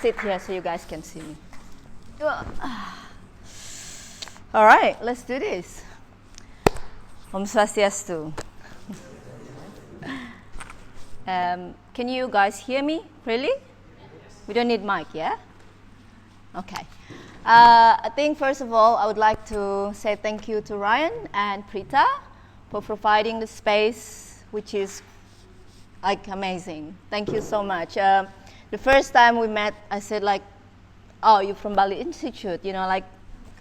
Sit here so you guys can see me. All right, let's do this. Om Swastiastu. Can you guys hear me? Really? We don't need mic, yeah? Okay. I think first of all, I would like to say thank you to Ryan and Prita for providing the space, which is like amazing. Thank you so much. The first time we met, I said like, oh, you're from Bali Institute, you know, like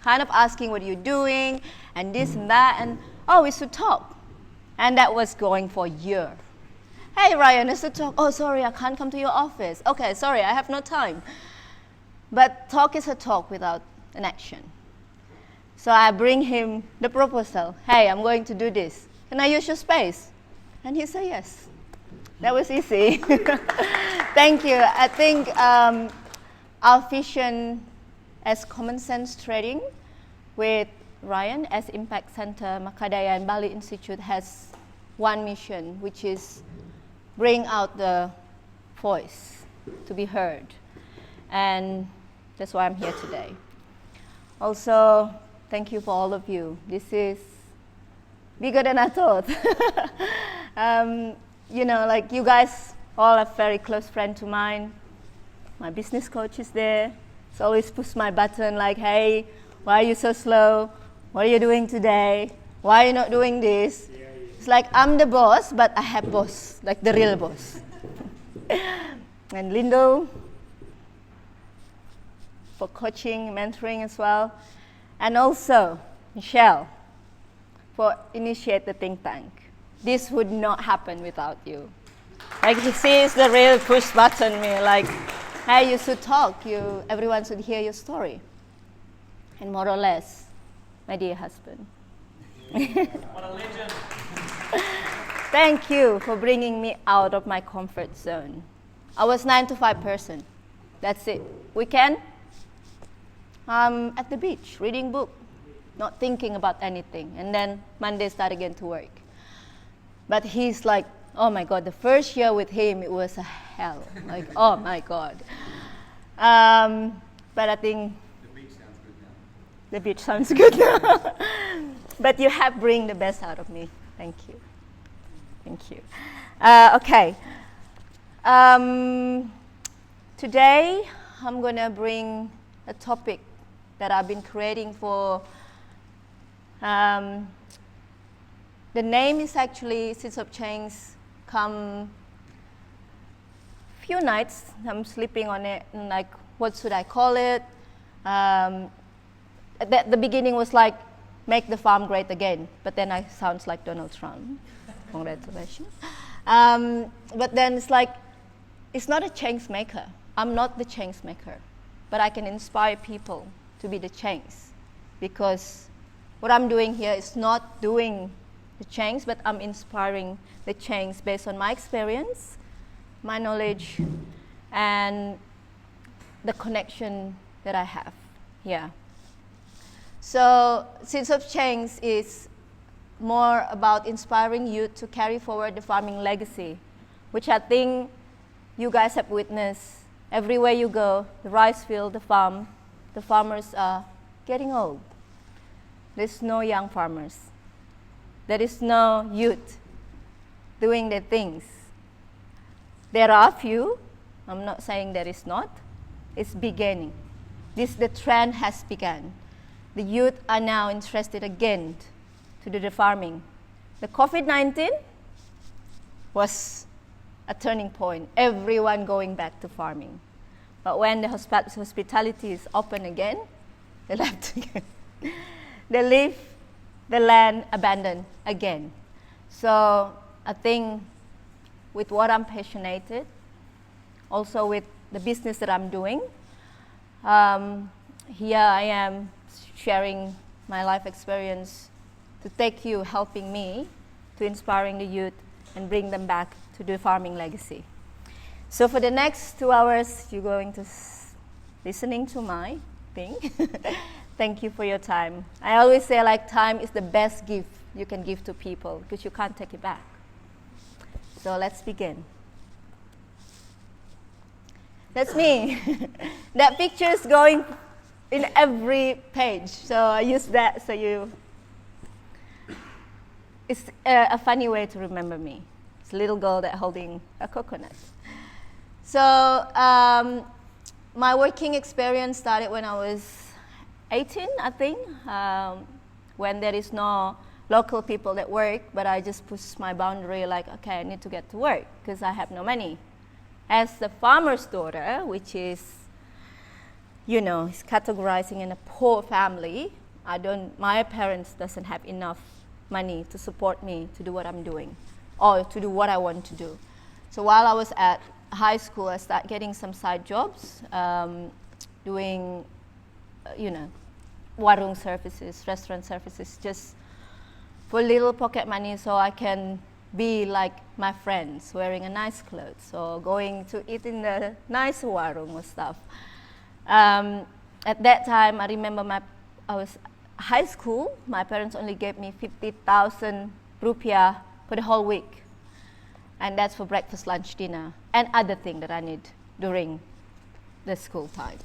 kind of asking what you're doing and this and that, and oh, we should talk. And that was going for a year. Hey, Ryan, let's talk. Oh, sorry, I can't come to your office. Okay, sorry, I have no time. But talk is a talk without an action. So I bring him the proposal. Hey, I'm going to do this. Can I use your space? And he said yes. That was easy. Thank you. I think our vision as Common Sense Trading with Ryan as Impact Center, Makadaya and Bali Institute has one mission, which is bring out the voice to be heard. And that's why I'm here today. Also, thank you for all of you. This is bigger than I thought. You know, like you guys all are very close friend to mine. My business coach is there. He always push my button like, hey, why are you so slow? What are you doing today? Why are you not doing this? It's like I'm the boss, but I have boss, like the real boss. And Lindo for coaching, mentoring as well. And also Michelle for initiate the think tank. This would not happen without you. Like she is the real push button me, like, hey, you should talk, everyone should hear your story. And more or less, my dear husband. What a legend. Thank you for bringing me out of my comfort zone. I was 9-to-5 person. That's it. Weekend, I'm at the beach, reading book, not thinking about anything. And then Monday start again to work. But he's like, oh my God, the first year with him, it was a hell. Like, oh my God. But I think the beach sounds good now. But you have bring the best out of me. Thank you. Thank you. Okay. Today, I'm going to bring a topic that I've been creating for. The name is actually Seeds of Change. Come few nights, I'm sleeping on it and like, what should I call it? The beginning was like, make the farm great again. But then I sounds like Donald Trump. Congratulations. But then it's like, it's not a change maker. I'm not the change maker. But I can inspire people to be the change. Because what I'm doing here is not doing the change, but I'm inspiring the change based on my experience, my knowledge, and the connection that I have here. So Seeds of Change is more about inspiring youth to carry forward the farming legacy, which I think you guys have witnessed. Everywhere you go, the rice field, the farm, the farmers are getting old. There's no young farmers. There is no youth doing their things. There are a few. I'm not saying there is not. It's beginning. The trend has begun. The youth are now interested again to do the farming. The COVID-19 was a turning point. Everyone going back to farming. But when the hospitality is open again, they left again. They leave the land abandoned again. So I think with what I'm passionate, also with the business that I'm doing, here I am sharing my life experience to take you, helping me to inspiring the youth and bring them back to the farming legacy. So for the next 2 hours, you're going to listening to my thing. Thank you for your time. I always say like time is the best gift you can give to people because you can't take it back. So let's begin. That's me. That picture is going in every page, so I use that so it's a funny way to remember me. It's a little girl that holding a coconut. So my working experience started when I was 18, I think, when there is no local people that work, but I just push my boundary like, okay, I need to get to work because I have no money. As the farmer's daughter, which is, is categorizing in a poor family, my parents doesn't have enough money to support me to do what I'm doing or to do what I want to do. So while I was at high school, I started getting some side jobs, doing, warung services, restaurant services, just for little pocket money so I can be like my friends, wearing a nice clothes or going to eat in the nice warung or stuff. At that time, I remember I was high school. My parents only gave me 50,000 rupiah for the whole week. And that's for breakfast, lunch, dinner, and other thing that I need during the school time.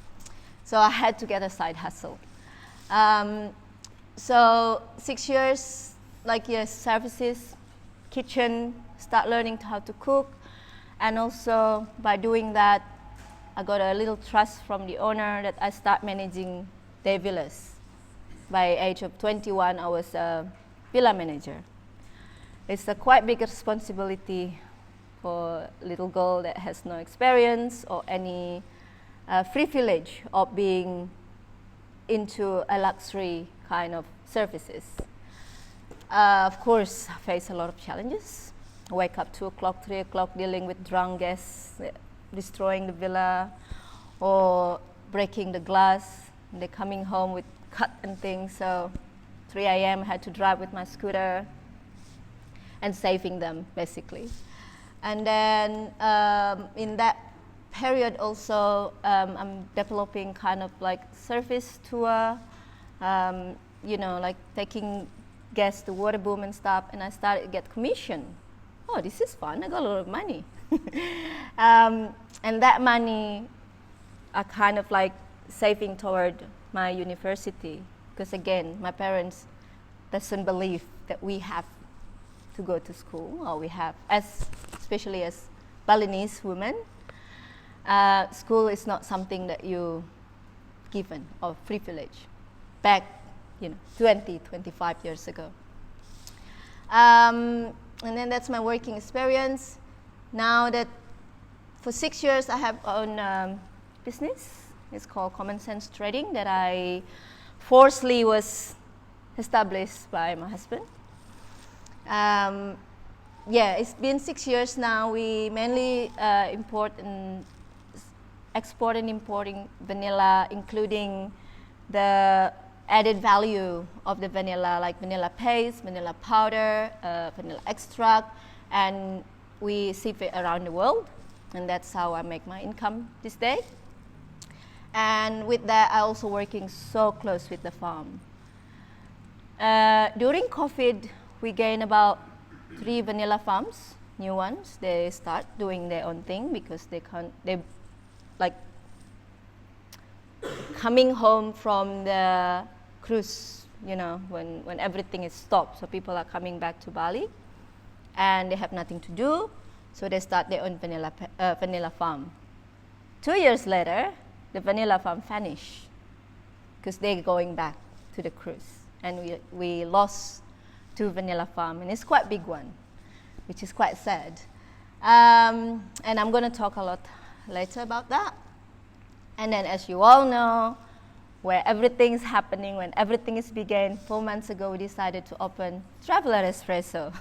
So I had to get a side hustle. So 6 years, services, kitchen, start learning how to cook. And also by doing that, I got a little trust from the owner that I start managing their villas. By age of 21, I was a villa manager. It's a quite big responsibility for a little girl that has no experience or any privilege of being into a luxury kind of services. Of course, I face a lot of challenges. I wake up 2 o'clock, 3 o'clock, dealing with drunk guests, destroying the villa, or breaking the glass. And they're coming home with cut and things. So 3 a.m. I had to drive with my scooter and saving them, basically. And then in that period also, I'm developing kind of like service tour, taking guests to water boom and stuff, and I started to get commission. Oh, this is fun, I got a lot of money. And that money I kind of like saving toward my university, because again, my parents doesn't believe that we have to go to school, or we have, especially as Balinese women, school is not something that you given or privilege back 20, 25 years ago. And then that's my working experience. Now that for 6 years I have own business. It's called Common Sense Trading that I forcefully was established by my husband. It's been 6 years now. We mainly export and importing vanilla, including the added value of the vanilla, like vanilla paste, vanilla powder, vanilla extract, and we ship it around the world, and that's how I make my income this day. And with that, I also working so close with the farm. During COVID, we gained about 3 vanilla farms, new ones. They start doing their own thing because they coming home from the cruise, when everything is stopped. So people are coming back to Bali and they have nothing to do. So they start their own vanilla farm. 2 years later, the vanilla farm vanished because they're going back to the cruise. And we lost 2 vanilla farm, and it's quite a big one, which is quite sad. And I'm going to talk a lot later about that. And then, as you all know, where everything's happening, when everything is began, 4 months ago, we decided to open Traveler Espresso.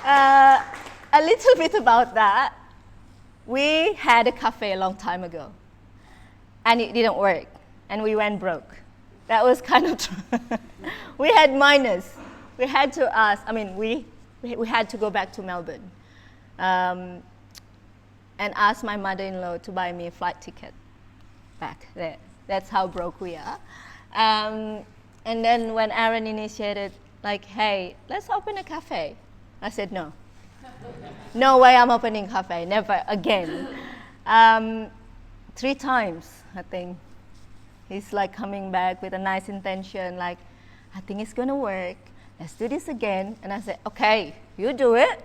A little bit about that. We had a cafe a long time ago, and it didn't work, and we went broke. That was kind of we had minus. We had to ask. We had to go back to Melbourne, and ask my mother-in-law to buy me a flight ticket back there. That's how broke we are. And then when Aaron initiated, hey, let's open a cafe, I said no. No way I'm opening cafe, never again. 3 times, I think. He's like coming back with a nice intention, like, I think it's gonna work. Let's do this again. And I said, okay, you do it.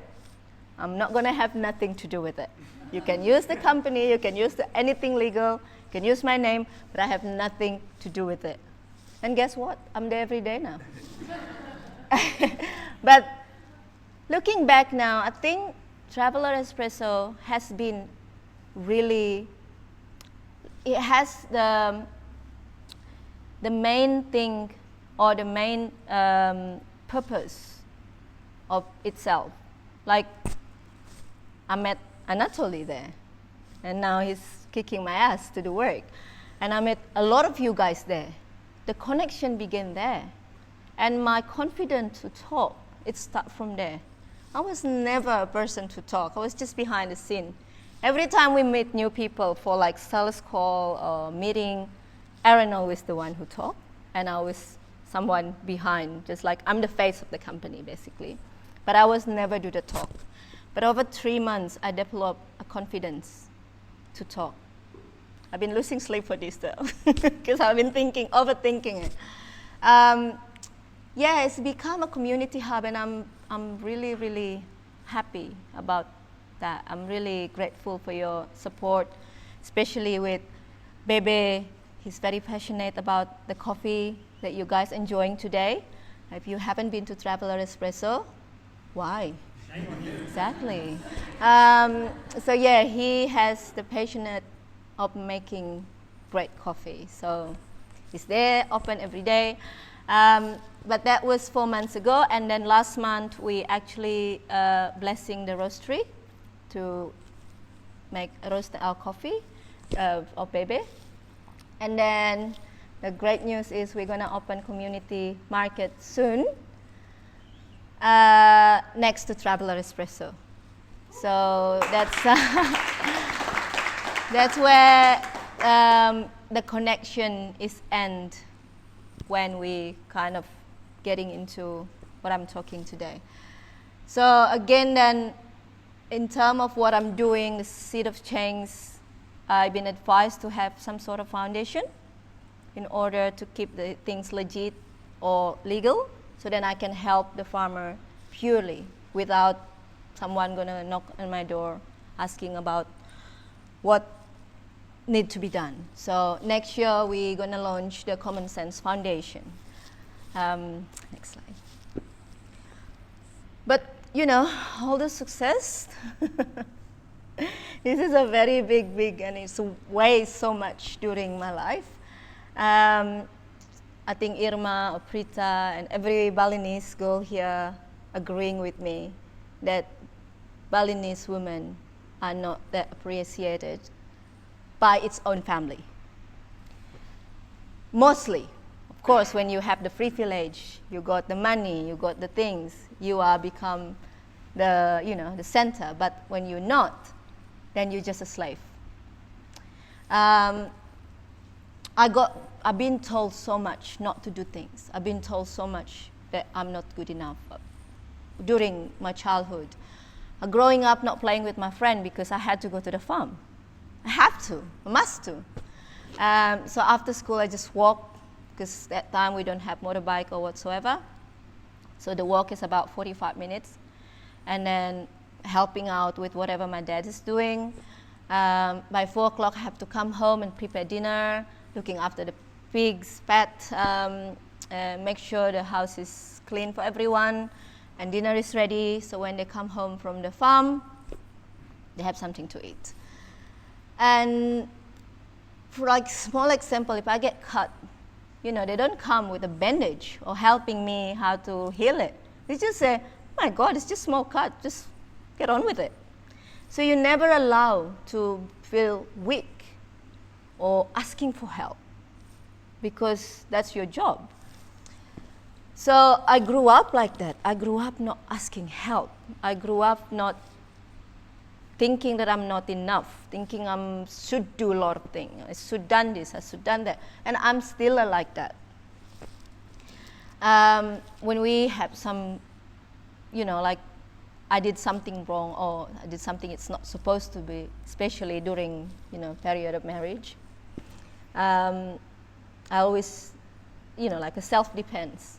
I'm not gonna have nothing to do with it. You can use the company, you can use anything legal, you can use my name, but I have nothing to do with it. And guess what? I'm there every day now. But looking back now, I think Traveler Espresso has been really, it has the main thing or the main purpose of itself. Like, I met Anatoly there, and now he's kicking my ass to do work. And I met a lot of you guys there. The connection began there. And my confidence to talk, it started from there. I was never a person to talk. I was just behind the scene. Every time we meet new people for like sales call or meeting, Aaron always the one who talked, and I was someone behind, just like I'm the face of the company basically. But I was never do the talk. But over 3 months, I developed a confidence to talk. I've been losing sleep for this though, because I've been overthinking it. Yeah, it's become a community hub, and I'm really, really happy about that. I'm really grateful for your support, especially with Bebe. He's very passionate about the coffee that you guys enjoying today. If you haven't been to Traveler Espresso, why? Exactly. So yeah, he has the passionate of making great coffee. So he's there, open every day. But that was 4 months ago, and then last month we actually blessing the roastery to roast our coffee of Bebe. And then the great news is we're gonna open community market soon, next to Traveler Espresso. So that's that's where the connection is end when we kind of getting into what I'm talking today. So again, then in terms of what I'm doing, the Seed of Change, I've been advised to have some sort of foundation in order to keep the things legit or legal, so then I can help the farmer purely without someone gonna knock on my door asking about what need to be done. So next year we're gonna launch the Common Sense Foundation. Next slide. But you know, all the success, this is a very big, and it's weighs so much during my life. I think Irma, or Prita, and every Balinese girl here agreeing with me that Balinese women are not that appreciated by its own family. Mostly, of course, when you have the privilege, you got the money, you got the things, you are become the, you know, the center. But when you're not, then you're just a slave. I've been told so much not to do things. I've been told so much that I'm not good enough during my childhood. Growing up not playing with my friend because I had to go to the farm. I have to, I must to. So after school I just walk, because that time we don't have motorbike or whatsoever. So the walk is about 45 minutes. And then helping out with whatever my dad is doing. By 4 o'clock I have to come home and prepare dinner, looking after the pigs, pet, make sure the house is clean for everyone, and dinner is ready, so when they come home from the farm, they have something to eat. And for like small example, if I get cut, you know, they don't come with a bandage or helping me how to heal it. They just say, oh my God, it's just small cut, just get on with it. So you never allow to feel weak or asking for help, because that's your job. So I grew up like that. I grew up not asking help. I grew up not thinking that I'm not enough, thinking I should do a lot of things. I should done this, I should done that. And I'm still like that. When we have some, you know, like I did something wrong or I did something it's not supposed to be, especially during, period of marriage. I always, like a self-defense.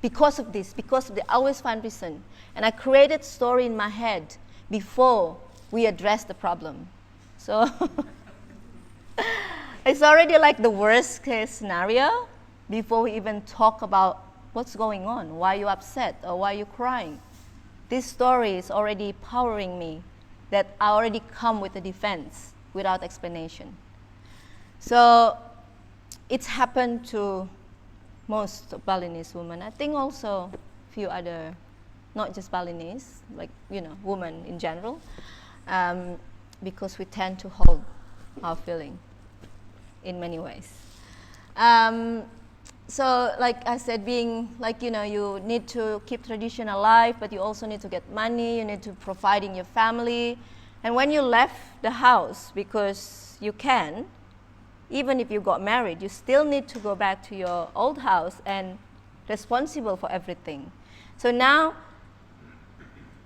Because of this, I always find reason. And I created story in my head before we address the problem. So it's already like the worst case scenario before we even talk about what's going on, why you upset or why you crying. This story is already powering me that I already come with a defense without explanation. So it's happened to most Balinese women. I think also a few other, not just Balinese, like, women in general, because we tend to hold our feeling in many ways. So like I said, being like, you need to keep tradition alive, but you also need to get money, you need to provide in your family. And when you left the house, because you can, even if you got married, you still need to go back to your old house and responsible for everything. So now,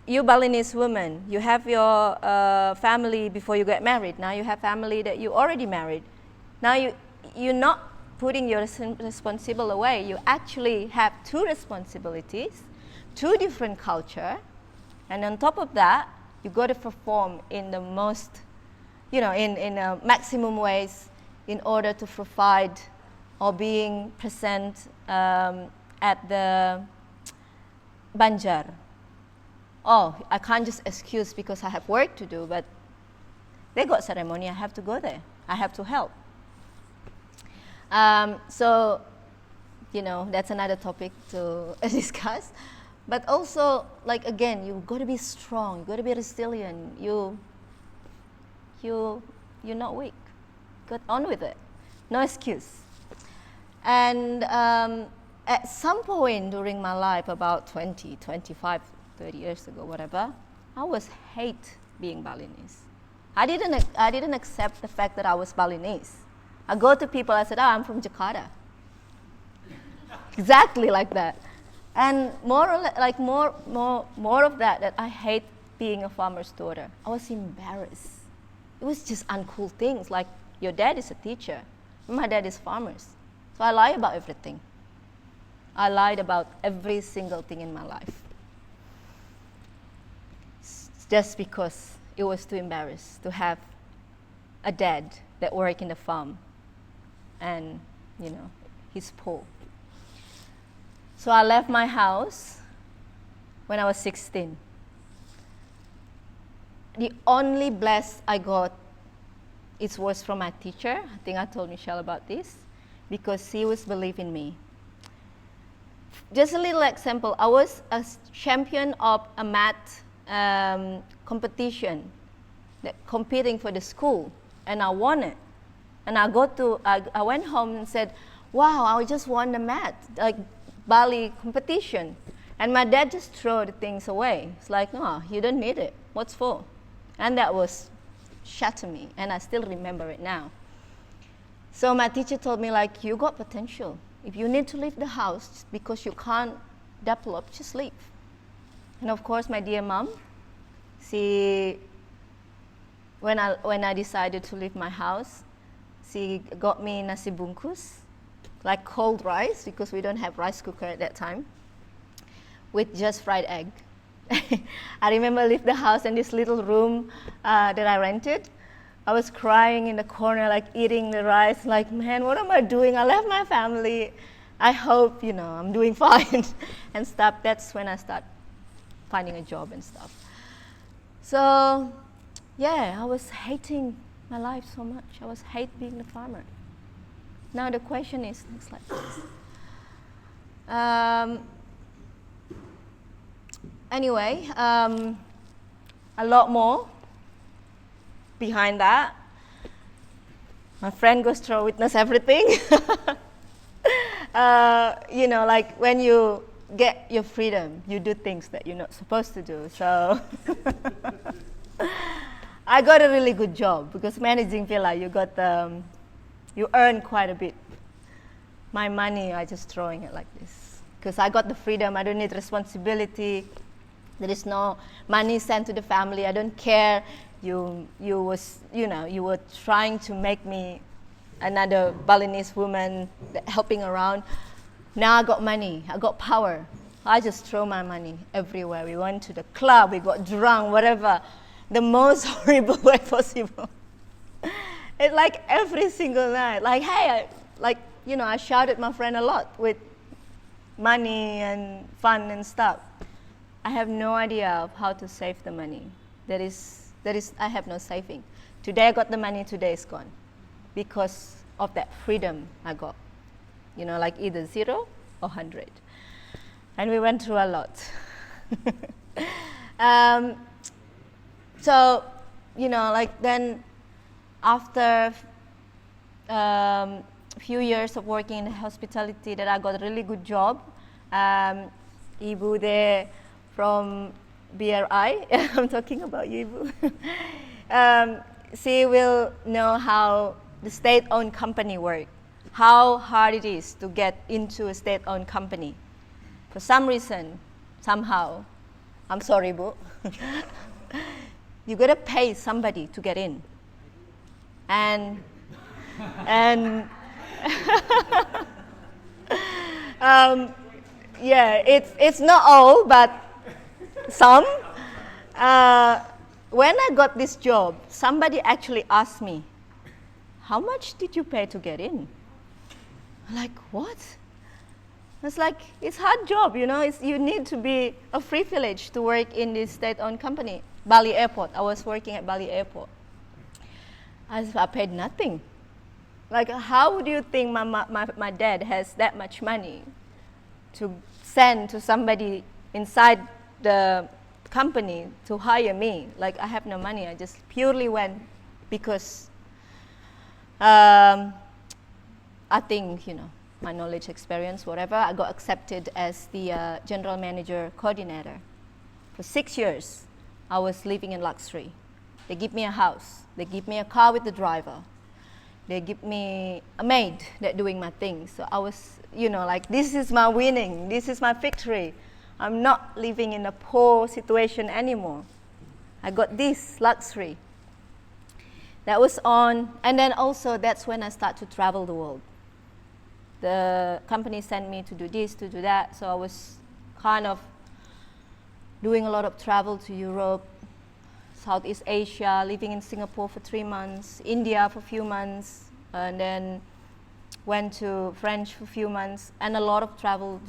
you Balinese women, you have your family before you get married. Now you have family that you already married. Now you're not putting your responsible away. You actually have two responsibilities, two different culture, and on top of that, you got to perform in the most, in a maximum ways in order to provide or being present at the Banjar. Oh, I can't just excuse because I have work to do, but they got ceremony, I have to go there. I have to help. So, that's another topic to discuss. But also, like again, you got to be strong. You got to be resilient. You're not weak. Get on with it. No excuse. And at some point during my life, about 20, 25, 30 years ago, whatever, I was hate being Balinese. I didn't accept the fact that I was Balinese. I go to people, I said, I'm from Jakarta. Exactly like that. And more of that I hate being a farmer's daughter. I was embarrassed. It was just uncool things, like your dad is a teacher, my dad is farmers. So I lie about everything. I lied about every single thing in my life. Just because it was too embarrassed to have a dad that worked in the farm and, he's poor. So I left my house when I was 16. The only bless I got, it was from my teacher. I think I told Michelle about this, because she was believing in me. Just a little example, I was a champion of a math competition, competing for the school, and I won it. And I went home and said, wow, I just won the math, like Bali competition. And my dad just threw the things away. It's like, no, you don't need it. What's for? And that was shattered me, and I still remember it now. So my teacher told me, like, you got potential. If you need to leave the house because you can't develop, just leave. And of course, my dear mom, when I decided to leave my house, she got me nasi bungkus, like cold rice, because we don't have rice cooker at that time, with just fried egg. I remember leave the house in this little room that I rented. I was crying in the corner, like eating the rice, like, man, what am I doing? I left my family. I hope, I'm doing fine and stuff. That's when I start finding a job and stuff. So, yeah, I was hating my life so much. I was hate being the farmer. Now the question is, looks like this. Anyway, a lot more behind that. My friend goes through witness everything. Like when you get your freedom, you do things that you're not supposed to do. So I got a really good job, because managing villa, you earn quite a bit. My money, I just throwing it like this, because I got the freedom. I don't need responsibility. There is no money sent to the family. I don't care. You were trying to make me another Balinese woman helping around. Now I got money. I got power. I just throw my money everywhere. We went to the club. We got drunk. Whatever, the most horrible way possible. It's like every single night. Like, hey, I shouted my friend a lot with money and fun and stuff. I have no idea of how to save the money. I have no saving. Today I got the money, today it's gone. Because of that freedom I got. Like either 0 or 100. And we went through a lot. So, then after few years of working in hospitality, that I got a really good job. Ibu there from BRI, I'm talking about you, Ibu. She will know how the state-owned company works, how hard it is to get into a state-owned company. For some reason, somehow, I'm sorry, Ibu, you gotta pay somebody to get in. And it's not all, but some. When I got this job, somebody actually asked me, how much did you pay to get in? I'm like, what? It's like, it's hard job, you need to be a privilege to work in this state-owned company. Bali Airport, I was working at Bali Airport. I paid nothing. Like, how do you think my dad has that much money to send to somebody inside the company to hire me? Like, I have no money. I just purely went because I think, my knowledge, experience, whatever, I got accepted as the general manager coordinator. For 6 years, I was living in luxury. They give me a house. They give me a car with the driver. They give me a maid that doing my things. So I was, this is my winning. This is my victory. I'm not living in a poor situation anymore. I got this luxury. That was on, and then also that's when I start to travel the world. The company sent me to do this, to do that. So I was kind of doing a lot of travel to Europe, Southeast Asia, living in Singapore for 3 months, India for a few months, and then went to French for a few months, and a lot of travel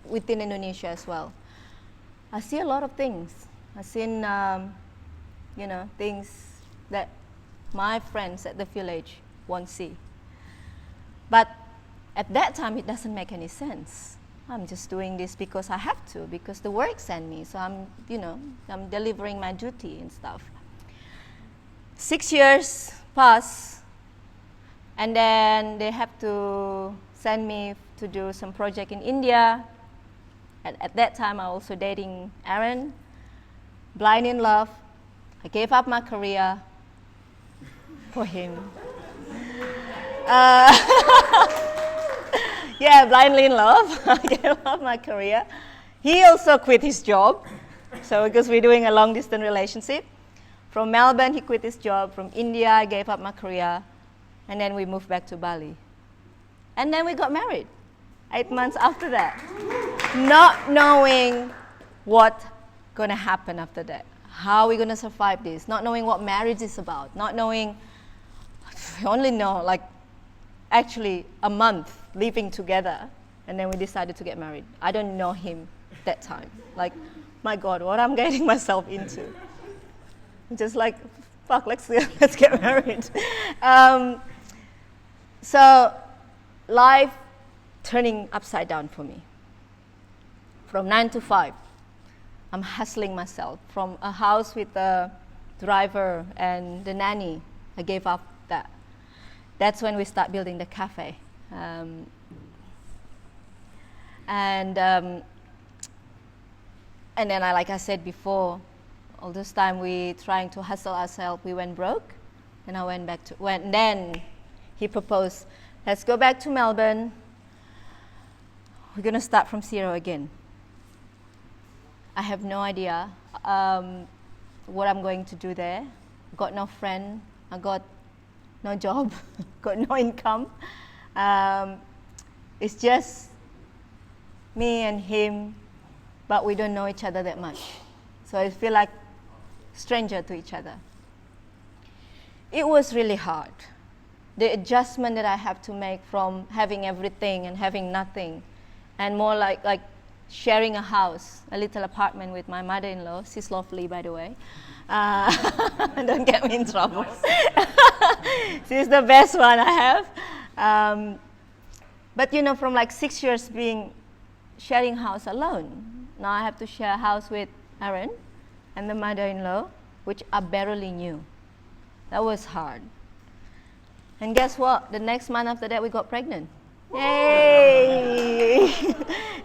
within Indonesia as well. I see a lot of things. I've seen, things that my friends at the village won't see. But at that time, it doesn't make any sense. I'm just doing this because I have to, because the work sent me. So I'm delivering my duty and stuff. 6 years pass, and then they have to send me to do some project in India. And at that time, I was also dating Aaron, blind in love. I gave up my career for him. Blindly in love. I gave up my career. He also quit his job. So because we're doing a long distance relationship. From Melbourne, he quit his job. From India, I gave up my career. And then we moved back to Bali. And then we got married 8 months after that. Not knowing what's going to happen after that. How are we going to survive this? Not knowing what marriage is about. Not knowing, we only know actually a month living together, and then we decided to get married. I don't know him that time. My God, what I'm getting myself into. Just fuck, let's get married. So life turning upside down for me. From 9 to 5, I'm hustling myself. From a house with a driver and the nanny, I gave up that. That's when we start building the cafe. And then, like I said before, all this time we trying to hustle ourselves, we went broke. And I went back to, then he proposed, let's go back to Melbourne. We're going to start from zero again. I have no idea what I'm going to do there. Got no friend. I got no job. Got no income. It's just me and him, but we don't know each other that much. So I feel like stranger to each other. It was really hard. The adjustment that I have to make from having everything and having nothing, and more like sharing a house, a little apartment with my mother-in-law. She's lovely, by the way. Don't get me in trouble. She's the best one I have. But you know, from like 6 years being sharing house alone, now I have to share a house with Aaron and the mother-in-law, which I barely knew. That was hard. And guess what? The next month after that, we got pregnant. Yay!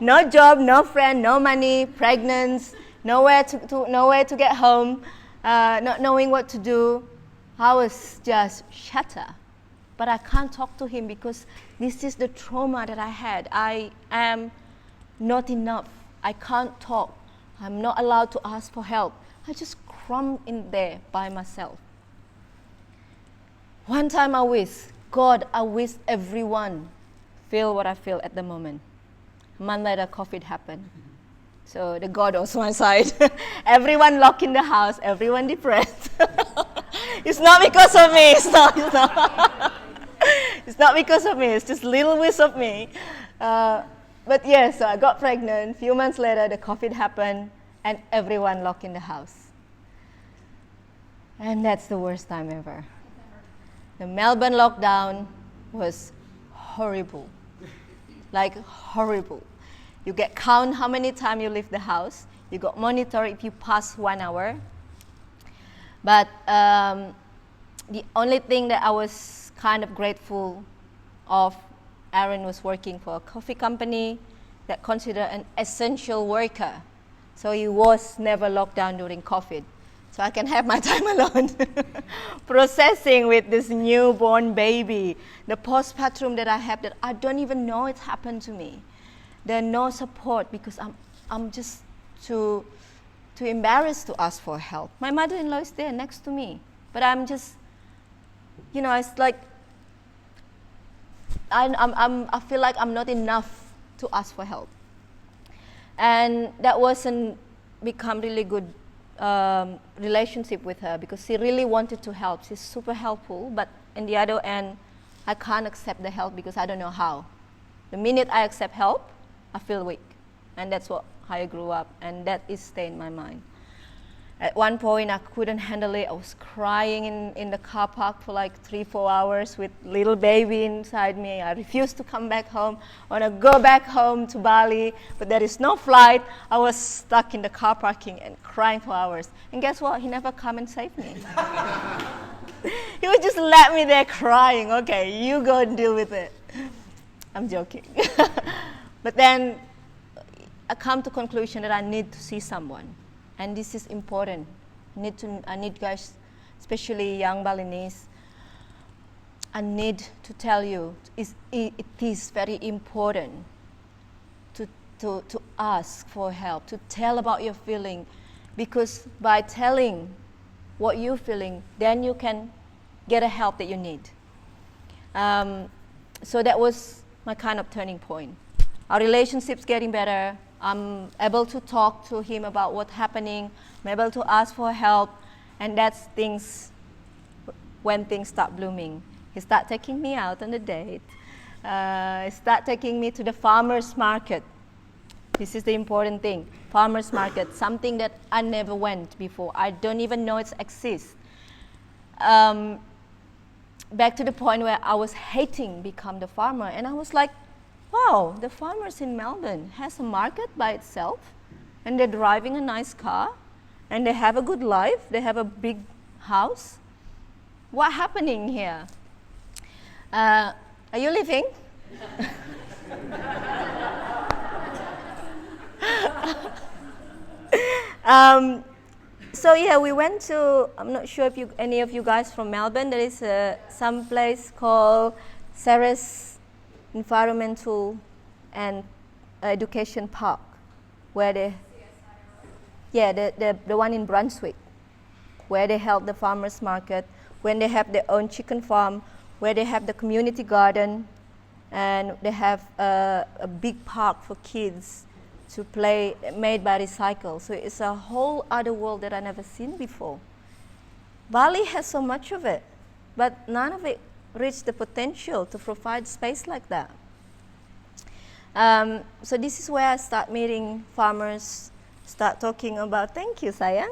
No job, no friend, no money, pregnant, nowhere to get home, not knowing what to do. I was just shattered. But I can't talk to him because this is the trauma that I had. I am not enough. I can't talk. I'm not allowed to ask for help. I just crumb in there by myself. One time I wish, God, I wish everyone feel what I feel at the moment. A month later, COVID happened. So the God was my side. Everyone locked in the house, everyone depressed. It's not because of me, it's not. It's not because of me, it's just little wish of me. But yeah, so I got pregnant. A few months later, the COVID happened, and everyone locked in the house. And that's the worst time ever. The Melbourne lockdown was horrible, like horrible. You get count how many times you leave the house. You got monitor if you pass 1 hour. But the only thing that I was kind of grateful of, Aaron was working for a coffee company that considered an essential worker. So he was never locked down during COVID. So I can have my time alone, processing with this newborn baby, the postpartum that I have that I don't even know it happened to me. There's no support because I'm just too embarrassed to ask for help. My mother-in-law is there next to me, but I'm just, you know, it's like I feel like I'm not enough to ask for help, and that wasn't become really good relationship with her because she really wanted to help. She's super helpful, but on the other end, I can't accept the help because I don't know how. The minute I accept help, I feel weak, and that's what how I grew up, and that is staying in my mind. At one point, I couldn't handle it. I was crying in the car park for like 3-4 hours with little baby inside me. I refused to come back home. I want to go back home to Bali, but there is no flight. I was stuck in the car parking and crying for hours. And guess what? He never come and saved me. He would just let me there crying. Okay, you go and deal with it. I'm joking. But then I come to conclusion that I need to see someone. And this is important. I need guys, especially young Balinese, I need to tell you, it is very important to ask for help, to tell about your feeling, because by telling what you're feeling, then you can get a help that you need. So that was my kind of turning point. Our relationship's getting better. I'm able to talk to him about what's happening. I'm able to ask for help, and that's things when things start blooming. He start taking me out on a date. He start taking me to the farmers market. This is the important thing. Farmers market, something that I never went before. I don't even know it exists. Back to the point where I was hating become the farmer, and I was like, wow, the farmers in Melbourne has a market by itself, and they're driving a nice car, and they have a good life, they have a big house. What's happening here? Are you leaving? So yeah, we went to, I'm not sure if any of you guys from Melbourne, there is some place called Ceres Environmental and Education Park, where they Yeah, the one in Brunswick, where they held the farmers market, when they have their own chicken farm, where they have the community garden, and they have a big park for kids to play, made by recycle. So it's a whole other world that I never seen before. Bali has so much of it, but none of it reached the potential to provide space like that. So this is where I start meeting farmers, start talking about, thank you, sayang.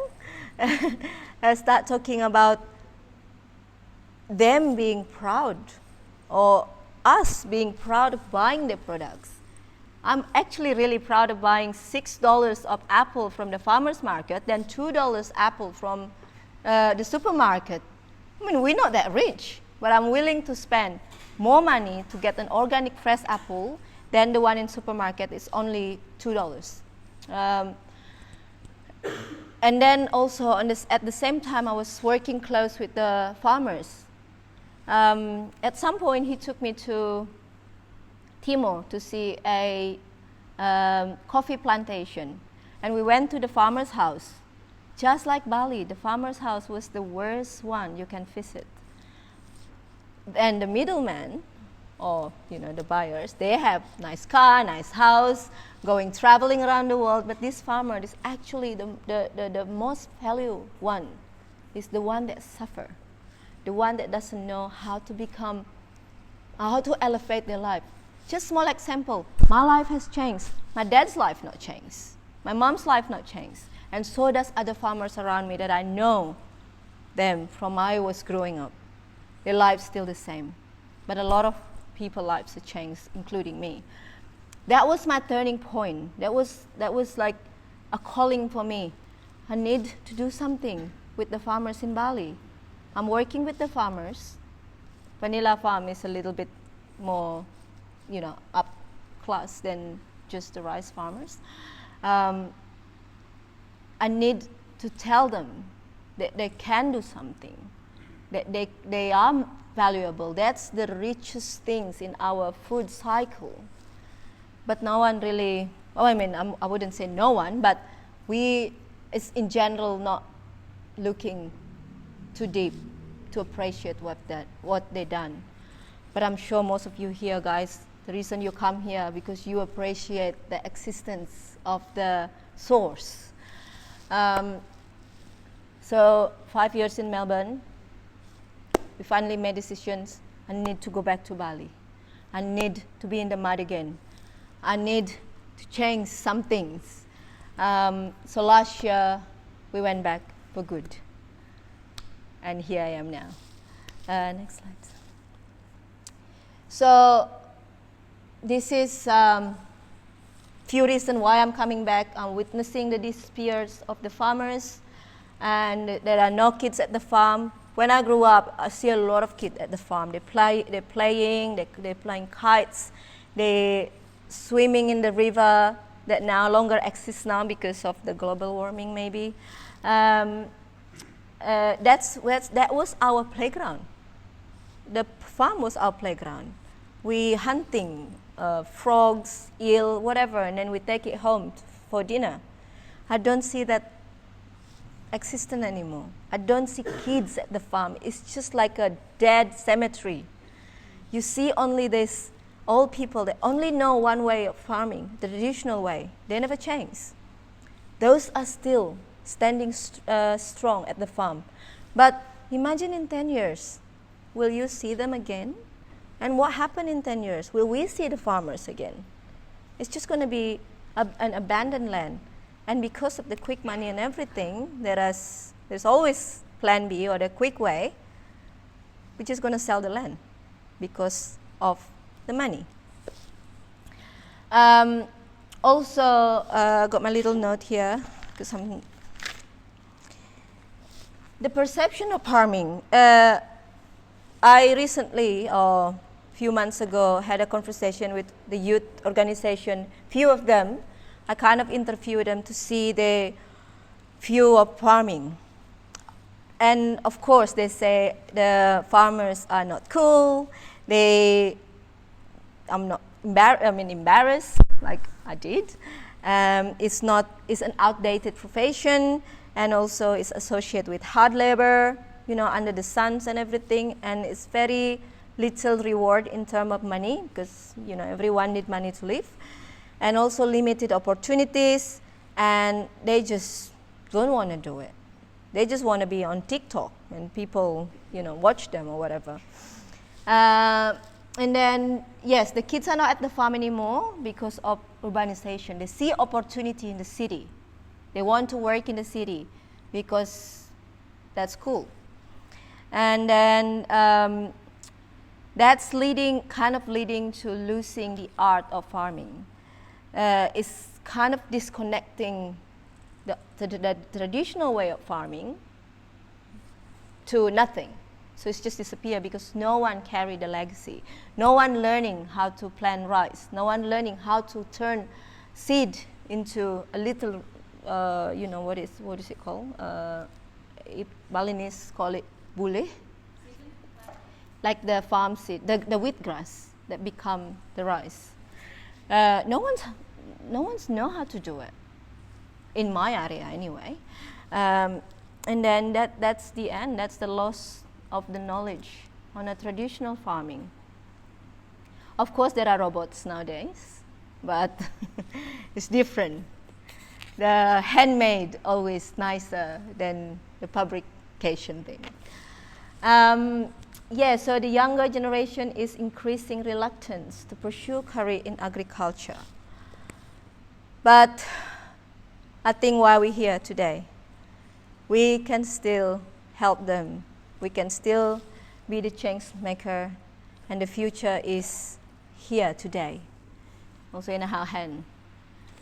I start talking about them being proud, or us being proud of buying their products. I'm actually really proud of buying $6 of apple from the farmer's market than $2 apple from the supermarket. I mean, we're not that rich, but I'm willing to spend more money to get an organic fresh apple than the one in supermarket. It's only $2. And then also at the same time, I was working close with the farmers. At some point, he took me to Timor to see a coffee plantation. And we went to the farmer's house. Just like Bali, the farmer's house was the worst one you can visit. And the middlemen, or the buyers, they have nice car, nice house, traveling around the world. But this farmer is actually the most valuable one. Is the one that suffer, the one that doesn't know how to elevate their life. Just small example. My life has changed. My dad's life not changed. My mom's life not changed. And so does other farmers around me that I know them from I was growing up. Their lives still the same. But a lot of people's lives have changed, including me. That was my turning point. That was like a calling for me. I need to do something with the farmers in Bali. I'm working with the farmers. Vanilla farm is a little bit more, up class than just the rice farmers. I need to tell them that they can do something, that they are valuable. That's the richest things in our food cycle. But no one really, I wouldn't say no one, but we is in general not looking too deep to appreciate what they done. But I'm sure most of you here, guys, the reason you come here because you appreciate the existence of the source. So 5 years in Melbourne, we finally made decisions. I need to go back to Bali. I need to be in the mud again. I need to change some things. So last year, we went back for good. And here I am now. Next slide. So this is few reasons why I'm coming back. I'm witnessing the disappear of the farmers, and there are no kids at the farm. When I grew up, I see a lot of kids at the farm. They're playing kites, they're swimming in the river that no longer exists now because of the global warming, maybe. That was our playground. The farm was our playground. We hunting frogs, eel, whatever, and then we take it home for dinner. I don't see that existent anymore. I don't see kids at the farm. It's just like a dead cemetery. You see only these old people that only know one way of farming, the traditional way. They never change. Those are still standing strong at the farm. But imagine in 10 years, will you see them again? And what happened in 10 years? Will we see the farmers again? It's just going to be an abandoned land. And because of the quick money and everything, there's always plan B or the quick way. We're just going to sell the land because of the money. Also, got my little note here because the perception of farming. I recently, a few months ago, had a conversation with the youth organization. Few of them, I kind of interviewed them to see their view of farming. And of course, they say the farmers are not cool. I'm not embarrassed, like I did. It's an outdated profession, and also it's associated with hard labor, under the suns and everything, and it's very little reward in terms of money, because everyone need money to live, and also limited opportunities, and they just don't want to do it. They just want to be on TikTok and people watch them or whatever. And then, yes, the kids are not at the farm anymore because of urbanization. They see opportunity in the city. They want to work in the city because that's cool. And then that's leading to losing the art of farming. It's kind of disconnecting the traditional way of farming to nothing. So it's just disappear because no one carry the legacy. No one learning how to plant rice. No one learning how to turn seed into a little, what is it called? Balinese call it bule. Like the farm seed, the wheatgrass that become the rice. No one's know how to do it. In my area anyway. And then that's the end. That's the loss of the knowledge on a traditional farming. Of course, there are robots nowadays, but it's different. The handmade always nicer than the publication thing. So the younger generation is increasing reluctance to pursue career in agriculture. But I think why we're here today, we can still help them. We can still be the change maker, and the future is here today. Also in our hand.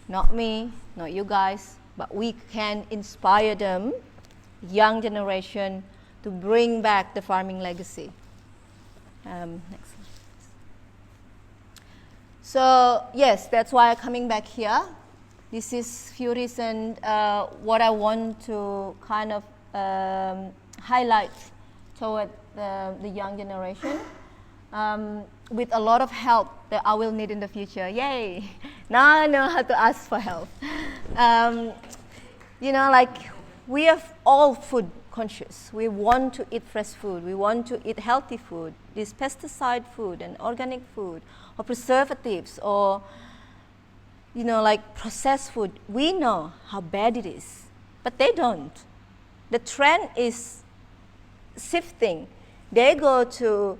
Not me, not you guys, but we can inspire them, young generation, to bring back the farming legacy. Next slide. So yes, that's why I'm coming back here. This is few reasons what I want to kind of highlight toward the young generation, with a lot of help that I will need in the future. Yay! Now I know how to ask for help. We are all food conscious. We want to eat fresh food. We want to eat healthy food. This pesticide food and organic food, or preservatives, or processed food. We know how bad it is, but they don't. The trend is shifting. They go to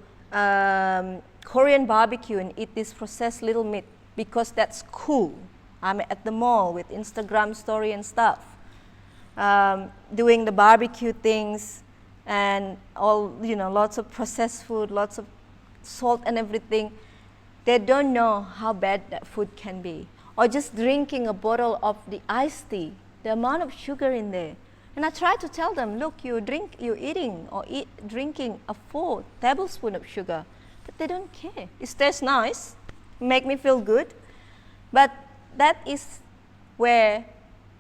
Korean barbecue and eat this processed little meat because that's cool. I'm at the mall with Instagram story and stuff, doing the barbecue things and all, lots of processed food, lots of salt and everything. They don't know how bad that food can be. Or just drinking a bottle of the iced tea, the amount of sugar in there. And I try to tell them, look, you're drinking a 4 tablespoons of sugar, but they don't care. It tastes nice, make me feel good, but that is where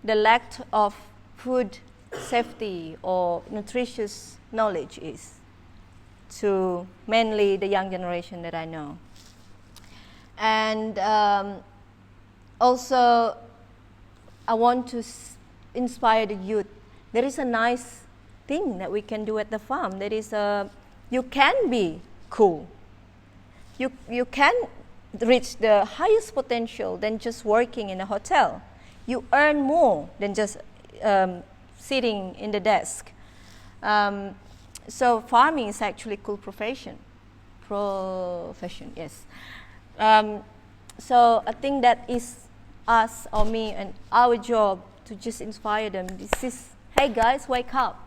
the lack of food safety or nutritious knowledge is, to mainly the young generation that I know. And also, I want to inspire the youth. There is a nice thing that we can do at the farm. There is you can be cool. You can reach the highest potential than just working in a hotel. You earn more than just sitting in the desk. So farming is actually a cool profession. Yes. So I think that is us or me and our job to just inspire them. This is, hey guys, wake up.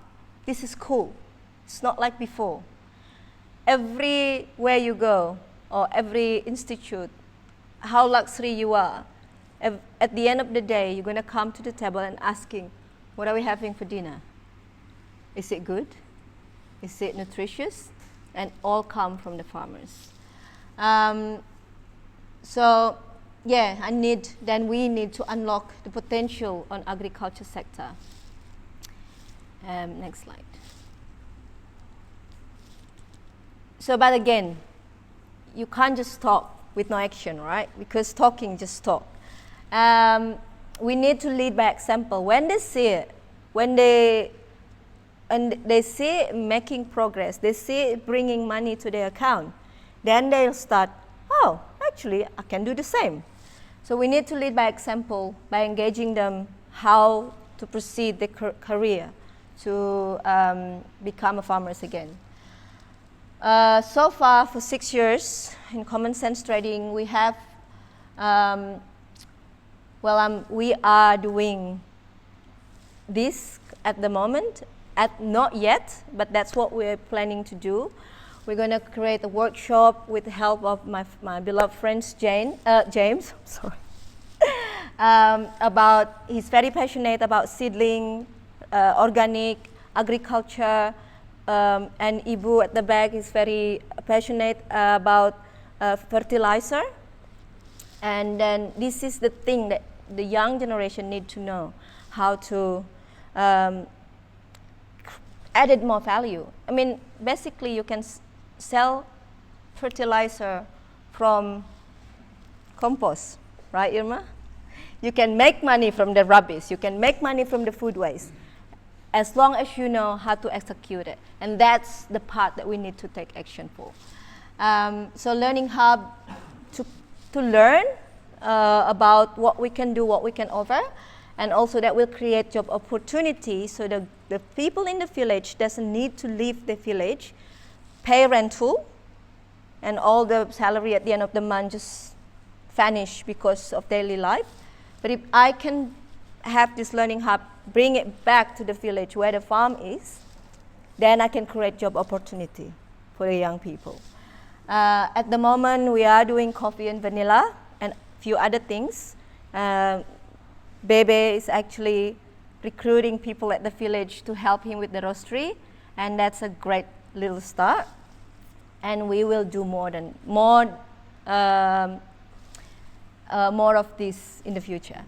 This is cool. It's not like before. Everywhere you go, or every institute, how luxury you are, at the end of the day, you're going to come to the table and asking, what are we having for dinner? Is it good? Is it nutritious? And all come from the farmers. So, yeah, we need to unlock the potential on agriculture sector. Next slide. So, but again, you can't just talk with no action, right? Because talking just talk. we need to lead by example. When they see it, when they see it making progress, they see it bringing money to their account, then they'll start, oh, actually, I can do the same. So we need to lead by example by engaging them how to proceed their career to become a farmers again. So far, for 6 years in Common Sense Trading, we have, we are doing this at the moment. Not yet, but that's what we're planning to do. We're going to create a workshop with the help of my beloved friends James. Sorry. He's very passionate about seedling, organic agriculture, and Ibu at the back is very passionate about fertilizer. And then this is the thing that the young generation need to know, how to added more value. I mean, basically you can sell fertilizer from compost, right, Irma? You can make money from the rubbish. You can make money from the food waste, as long as you know how to execute it. And that's the part that we need to take action for. So Learning Hub to learn about what we can do, what we can offer, and also that will create job opportunities so the people in the village doesn't need to leave the village, pay rental, and all the salary at the end of the month just vanish because of daily life. But if I can have this Learning Hub, bring it back to the village where the farm is, then I can create job opportunity for the young people. At the moment, we are doing coffee and vanilla and a few other things. Bebe is actually recruiting people at the village to help him with the roastery, and that's a great little start. And we will do more of this in the future.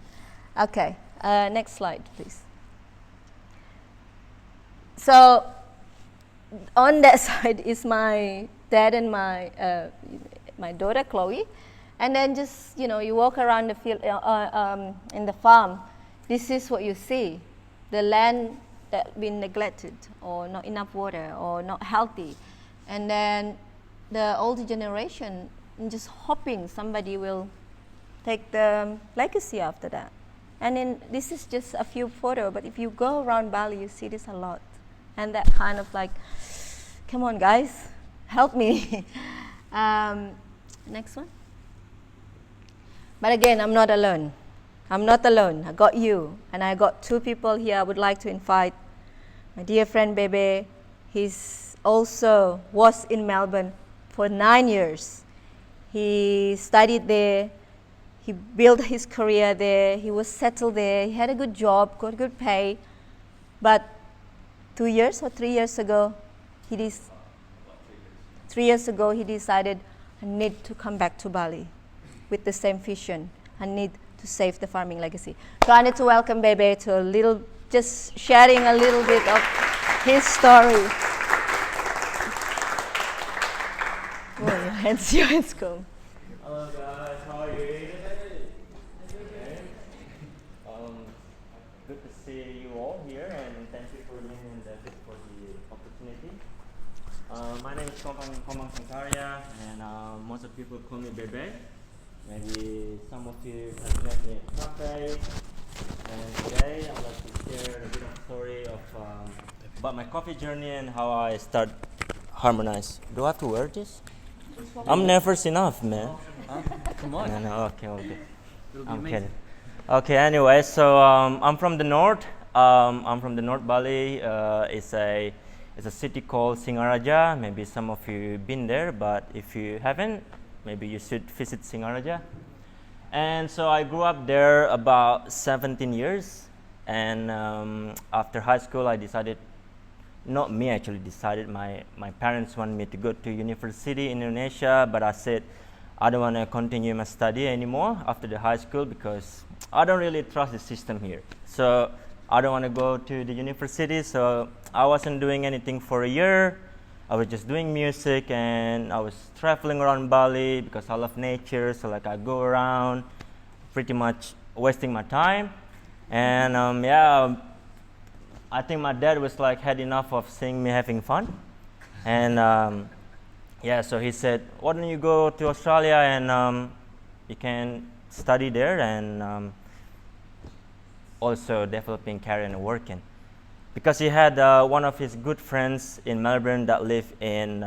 Okay, next slide, please. So on that side is my dad and my daughter Chloe. And then just, you walk around the field, in the farm, this is what you see. The land that been neglected, or not enough water, or not healthy. And then the older generation, just hoping somebody will take the legacy after that. And then this is just a few photos, but if you go around Bali, you see this a lot. And that kind of like, come on guys, help me. Next one. But again, I'm not alone. I'm not alone. I got you. And I got two people here I would like to invite. My dear friend Bebe, he's also was in Melbourne for 9 years. He studied there. He built his career there. He was settled there. He had a good job, got good pay. But 2 years or 3 years ago, he decided, I need to come back to Bali with the same vision. I need to save the farming legacy. So I need to welcome Bebe to just sharing a little bit of his story. Oh, your hands go. Hello guys, how are you? Okay. Good to see you all here, and thank you for Yeni and David for the opportunity. My name is Komang Sangkarya, and most of people call me Bebe. Maybe some of you have met me at cafe. And today I'd like to share a bit of story of about my coffee journey and how I start Harmonize. Do I have to wear this? I'm nervous enough, man. Come on. No, okay. I'm kidding. Okay, anyway, so I'm from the north. I'm from the North Bali. It's a city called Singaraja. Maybe some of you been there, but if you haven't, maybe you should visit Singaraja. And so I grew up there about 17 years. And after high school, I decided, not me actually decided, my parents wanted me to go to university in Indonesia, but I said, I don't want to continue my study anymore after the high school because I don't really trust the system here. So I don't want to go to the university, so I wasn't doing anything for a year. I was just doing music, and I was traveling around Bali because I love nature, so like I go around pretty much wasting my time. And yeah, I think my dad was like had enough of seeing me having fun, and yeah, so he said, "Why don't you go to Australia and you can study there and also developing career and working." Because he had one of his good friends in Melbourne that live in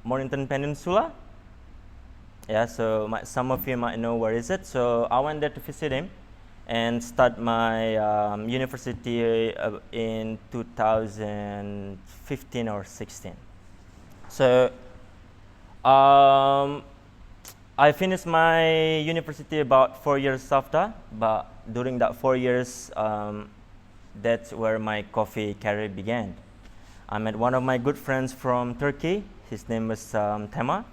Mornington Peninsula. Yeah, so some of you might know where is it. So I went there to visit him and start my university in 2015 or 16. So I finished my university about 4 years after, but during that 4 years, that's where my coffee career began. I met one of my good friends from Turkey. His name was Tema.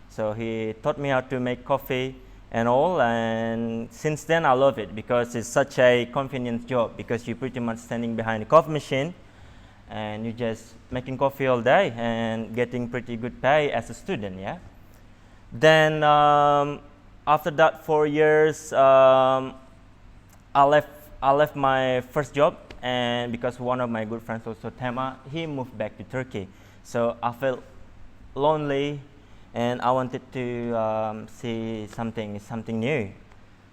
So he taught me how to make coffee and all, and since then I love it because it's such a convenient job, because you're pretty much standing behind a coffee machine and you're just making coffee all day and getting pretty good pay as a student. Yeah. Then after that 4 years, I left my first job, and because one of my good friends, also Tema, he moved back to Turkey. So I felt lonely, and I wanted to see something new.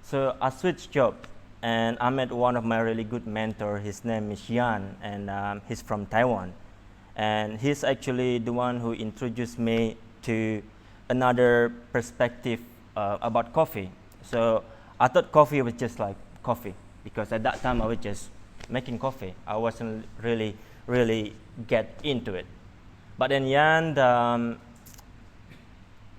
So I switched job, and I met one of my really good mentors. His name is Yan, and he's from Taiwan. And he's actually the one who introduced me to another perspective about coffee. So I thought coffee was just like coffee, because at that time I was just making coffee. I wasn't really get into it. But then Yan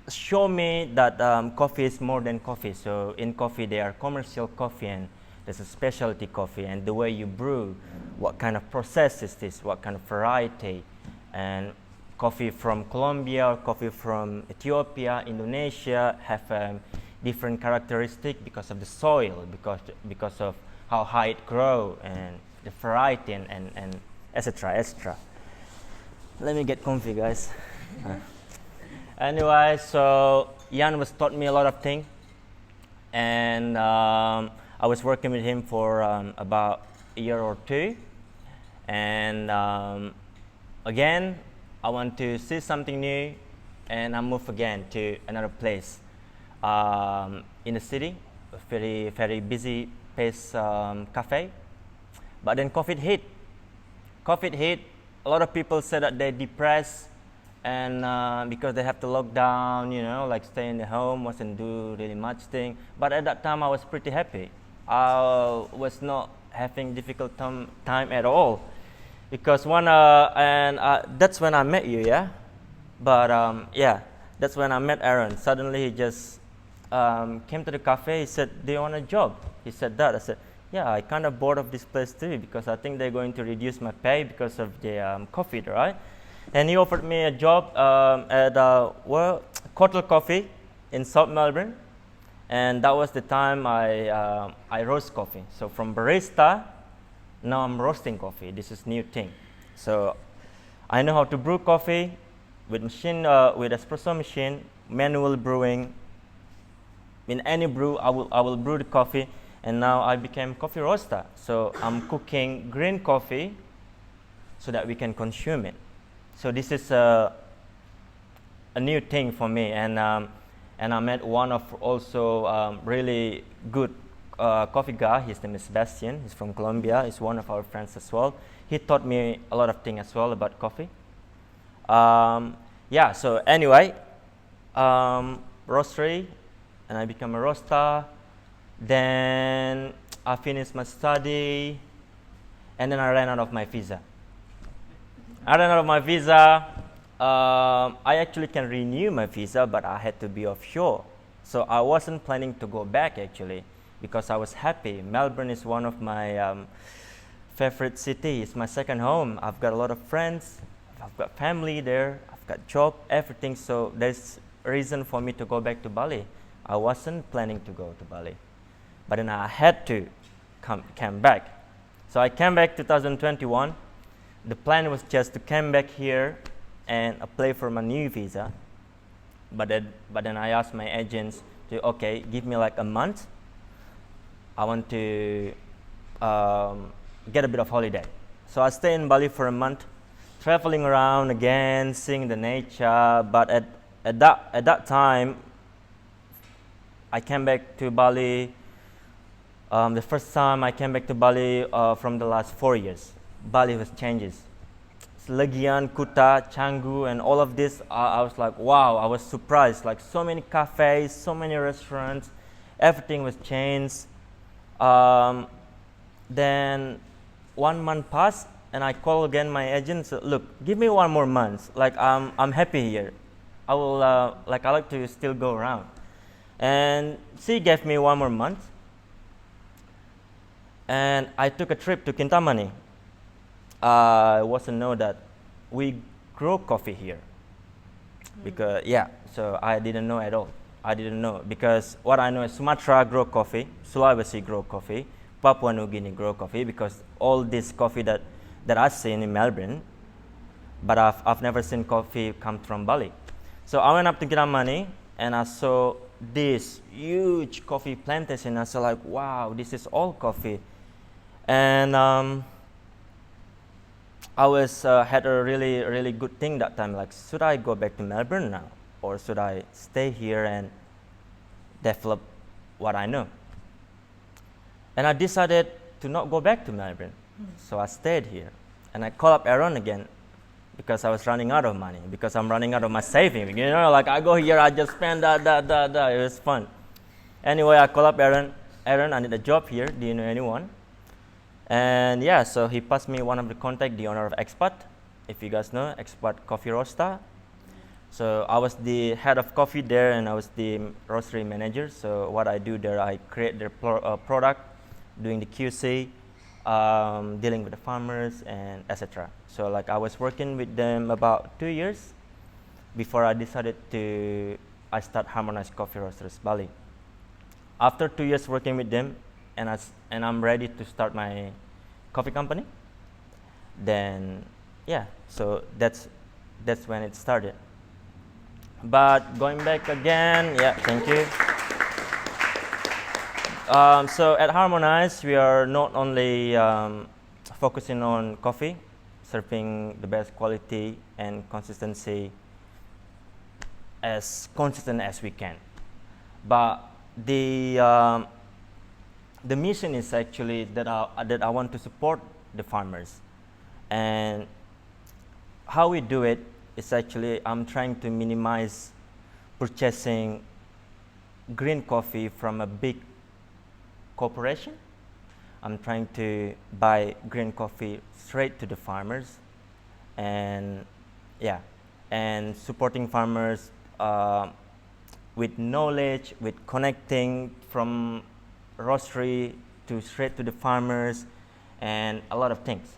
showed me that coffee is more than coffee. So in coffee there are commercial coffee and there's a specialty coffee, and the way you brew, what kind of process is this, what kind of variety, and coffee from Colombia or coffee from Ethiopia, Indonesia have different characteristic because of the soil, because of how high it grow and the variety and etc. Let me get comfy, guys. Anyway, so Jan was taught me a lot of things, and I was working with him for about a year or two, and again I want to see something new, and I moved again to another place in the city, a very busy pace cafe. But then COVID hit. A lot of people said that they're depressed, and because they have to lock down, like stay in the home, wasn't do really much thing. But at that time I was pretty happy. I was not having difficult time at all, because that's when I met you, yeah. But yeah, that's when I met Aaron. Suddenly he just came to the cafe. He said, "Do you want a job?" He said that. I said, "Yeah, I kind of bored of this place too, because I think they're going to reduce my pay because of the coffee, right?" And he offered me a job at Kotel Coffee in South Melbourne, and that was the time I roast coffee. So from barista, now I'm roasting coffee. This is new thing. So I know how to brew coffee with espresso machine, manual brewing. In any brew, I will brew the coffee, and now I became coffee roaster. So I'm cooking green coffee so that we can consume it. So this is a new thing for me, and I met one of also really good coffee guy. His name is Sebastian. He's from Colombia. He's one of our friends as well. He taught me a lot of things as well about coffee. Yeah. So anyway, roastery, and I become a roaster. Then I finished my study, and then I ran out of my visa. I actually can renew my visa, but I had to be offshore. So I wasn't planning to go back actually, because I was happy. Melbourne is one of my favorite cities. It's my second home. I've got a lot of friends. I've got family there. I've got job, everything. So there's a reason for me to go back to Bali. I wasn't planning to go to Bali, but then I had to come back. So I came back 2021. The plan was just to come back here and apply for my new visa. But then I asked my agents to, okay, give me like a month. I want to get a bit of holiday. So I stay in Bali for a month, traveling around again, seeing the nature. But at that time, I came back to Bali. The first time I came back to Bali from the last 4 years, Bali was changes. Legian, Kuta, Canggu, and all of this, I was like, wow, I was surprised. Like so many cafes, so many restaurants, everything was changed. Then 1 month passed, and I called again my agent. Said, look, give me 1 more month. Like I'm happy here. I will I like to still go around. And she gave me 1 more month, and I took a trip to Kintamani. I wasn't know that we grow coffee here, because so I didn't know at all. I didn't know, because what I know is Sumatra grow coffee, Sulawesi grow coffee, Papua New Guinea grow coffee, because all this coffee that I've seen in Melbourne, but I've never seen coffee come from Bali. So I went up to Kintamani and I saw this huge coffee plantation. I saw like, wow, this is all coffee. And I was had a really good thing that time. Like, should I go back to Melbourne now, or should I stay here and develop what I know? And I decided to not go back to Melbourne, so I stayed here. And I called up Aaron again, because I was running out of money, because I'm running out of my saving. You know, like I go here, I just spend that. It was fun. Anyway, I called up Aaron. Aaron, I need a job here. Do you know anyone? And yeah, so he passed me one of the contact, the owner of Expat, if you guys know, Expat Coffee Roaster. So I was the head of coffee there, and I was the roastery manager. So what I do there, I create their product, doing the QC, dealing with the farmers, and etc. So like I was working with them about 2 years before I decided I start Harmonized Coffee Roasters Bali. After 2 years working with them, and I'm ready to start my coffee company. Then so that's when it started. But going back again, thank you. So at Harmonize, we are not only focusing on coffee, serving the best quality and consistency, as consistent as we can, but the mission is actually that I want to support the farmers. And how we do it is actually I'm trying to minimize purchasing green coffee from a big corporation. I'm trying to buy green coffee straight to the farmers, and and supporting farmers with knowledge, with connecting from roastery to straight to the farmers, and a lot of things.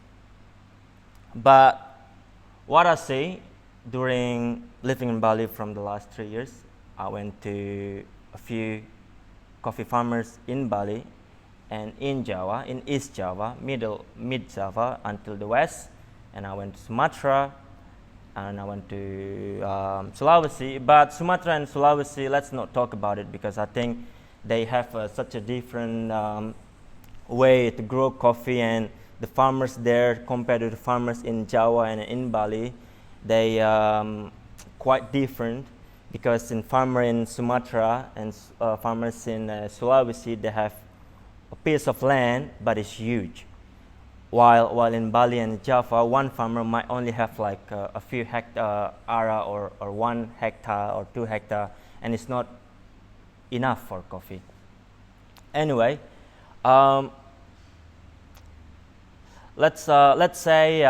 But what I see during living in Bali from the last 3 years, I went to a few coffee farmers in Bali and in Java, in East Java, mid Java until the west, and I went to Sumatra, and I went to Sulawesi. But Sumatra and Sulawesi, let's not talk about it, because I think they have such a different way to grow coffee, and the farmers there compared to the farmers in Java and in Bali, they quite different, because in farmer in Sumatra and farmers in Sulawesi, they have a piece of land, but it's huge. While in Bali and Java, one farmer might only have like a few hectare area, or 1 hectare or 2 hectare, and it's not enough for coffee. Anyway, let's say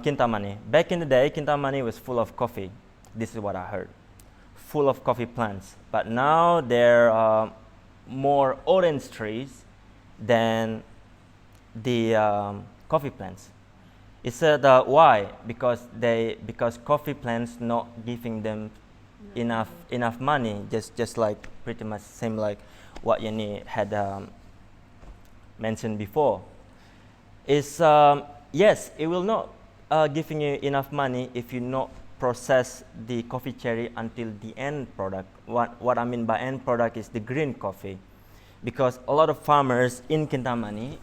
Kintamani. Back in the day, Kintamani was full of coffee. This is what I heard, full of coffee plants. But now there are more orange trees than the coffee plants. It's why? Because coffee plants not giving them enough money. Just like pretty much same like what Yeni had mentioned before. Is yes, it will not giving you enough money if you not process the coffee cherry until the end product. What I mean by end product is the green coffee, because a lot of farmers in Kintamani,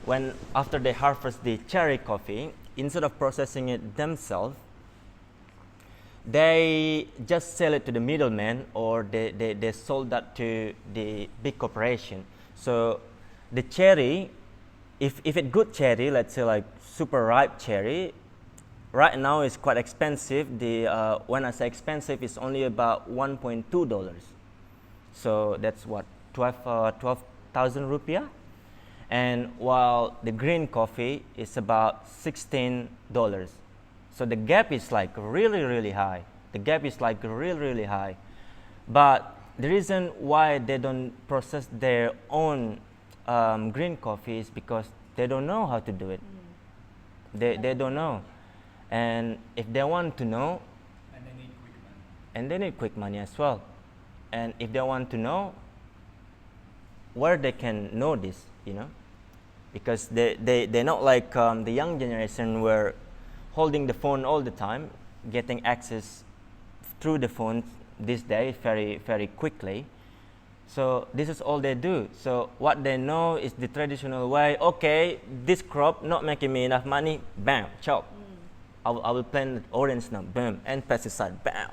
when after they harvest the cherry coffee, instead of processing it themselves, they just sell it to the middleman, or they sold that to the big corporation. So the cherry, if it's good cherry, let's say like super ripe cherry, right now is quite expensive. The when I say expensive, it's only about $1.2. So that's what 12,000 rupiah. And while the green coffee is about $16. So the gap is like really high. The gap is like really high. But the reason why they don't process their own green coffee is because they don't know how to do it. They don't know. And if they want to know, and they need quick money as well. And if they want to know where they can know this, you know, because they're not like the young generation were holding the phone all the time, getting access through the phone this day very quickly. So this is all they do. So what they know is the traditional way. Okay, this crop not making me enough money, bam, chop. I will plant orange now, boom, and pesticide, bam,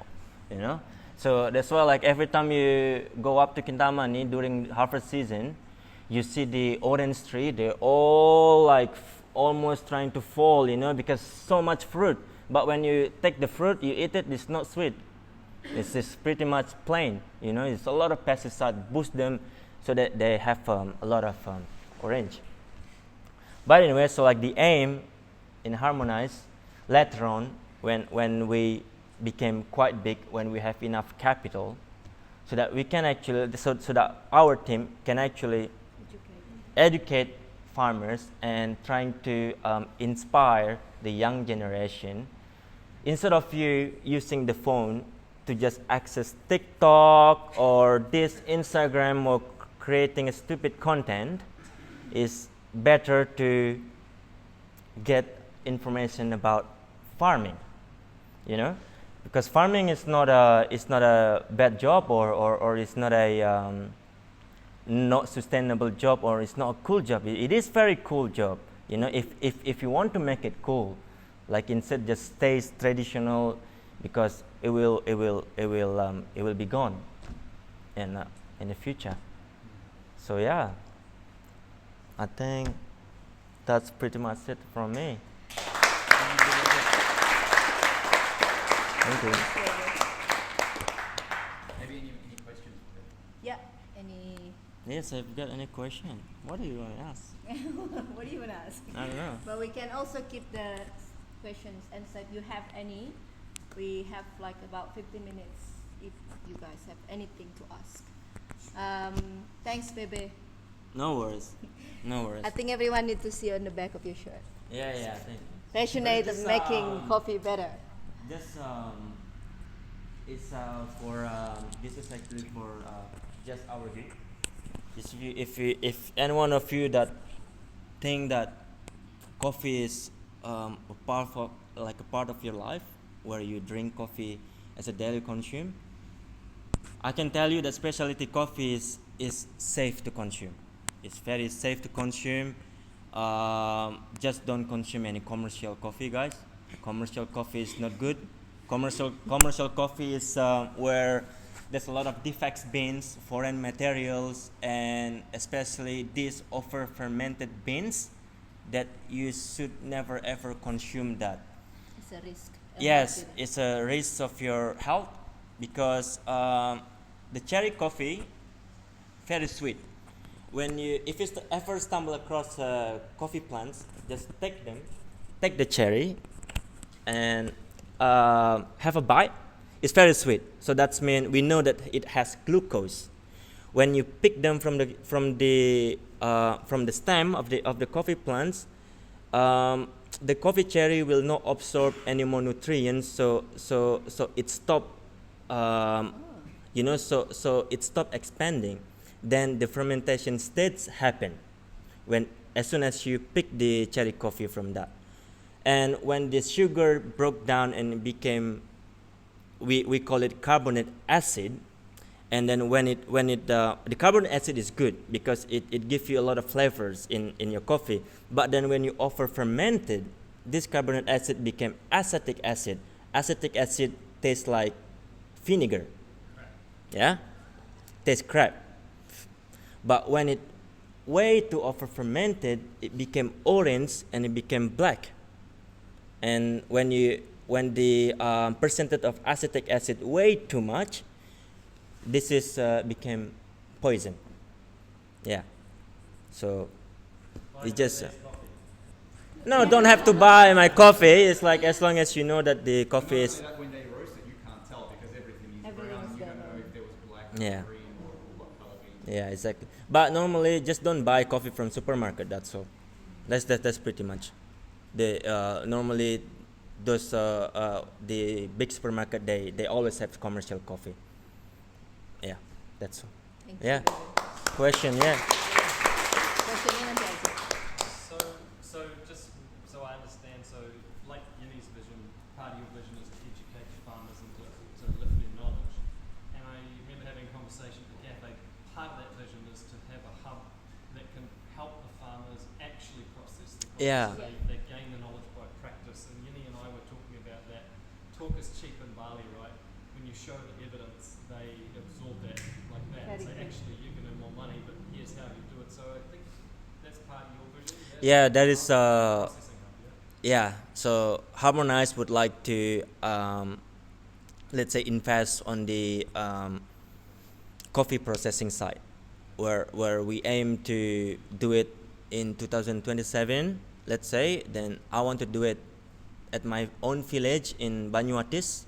you know. So that's why, like, every time you go up to Kintamani during harvest season, you see the orange tree. They're all like almost trying to fall, you know, because so much fruit. But when you take the fruit, you eat it, it's not sweet. It's just pretty much plain, you know. It's a lot of pesticide boost them so that they have a lot of orange. But anyway, so like the aim in Harmonize later on, when we became quite big, when we have enough capital, so that we can actually, so that our team can actually educate farmers and trying to inspire the young generation. Instead of you using the phone to just access TikTok or this Instagram or creating a stupid content, is better to get information about farming, you know, because farming is not a bad job, or it's not a not sustainable job, or it's not a cool job. It is very cool job, you know, if you want to make it cool, like instead just stays traditional, because it will be gone in the future. So yeah, I think that's pretty much it from me. Thank you. Maybe any questions? Yeah. Any? Yes, I've got any question. What do you want to ask? What do you want to ask? I don't know. But we can also keep the questions, and so if you have any, we have like about 15 minutes if you guys have anything to ask. Thanks, Bebe. No worries. No worries. I think everyone needs to see on the back of your shirt. Yeah, thank you. Passionate Just, of making coffee better. This is for this is actually for just our group. If any one of you that think that coffee is a part of your life, where you drink coffee as a daily consume, I can tell you that specialty coffee is safe to consume. It's very safe to consume. Just don't consume any commercial coffee, guys. Commercial coffee is not good. Commercial coffee is where there's a lot of defects beans, foreign materials, and especially these over fermented beans that you should never ever consume that. It's a risk. Yes, it's a risk of your health, because the cherry coffee very sweet. If you ever stumble across coffee plants, just take the cherry, and have a bite. It's very sweet. So that's mean we know that it has glucose. When you pick them from the stem of the coffee plants, the coffee cherry will not absorb any more nutrients. So it stop. So it stop expanding. Then the fermentation states happen as soon as you pick the cherry coffee from that. And when the sugar broke down and became, we call it carbonate acid, And then the carbonic acid is good because it gives you a lot of flavors in your coffee. But then when you offer fermented, this carbonic acid became acetic acid. Acetic acid tastes like vinegar. Yeah, tastes crap. But when it way to offer fermented, it became orange and it became black. And when the percentage of acetic acid way too much, this is became poison. Yeah. So it just no, don't have to buy my coffee. It's like as long as you know that the coffee is. That when they roast it, you can't tell because everything is Everything brown. is You don't brown. know if there was black Yeah. or green or what color beans. Yeah, exactly. But normally, just don't buy coffee from supermarket. That's all. That's pretty much. Normally those the big supermarket they always have commercial coffee. Yeah, that's all. Thank Yeah. you. Question, yeah. Question nanti aja. So just so I understand, so like Yeni's vision, part of your vision is to educate farmers and to lift their knowledge. And I remember having a conversation at the cafe. Part of that vision is to have a hub that can help the farmers actually process the coffee. Yeah. So they gain the knowledge by practice. And Yeni and I were talking about that. Talk is cheap in Bali, right? When you show the evidence, they absorb that like that. Very So good. actually you can earn more money, but here's how you do it. So I think that's part of your vision. Yeah, that is Processing hub, yeah. yeah. So Harmonize would like to let's say invest on the coffee processing side, where we aim to do it in 2027. Let's say then I want to do it at my own village in Banyuatis,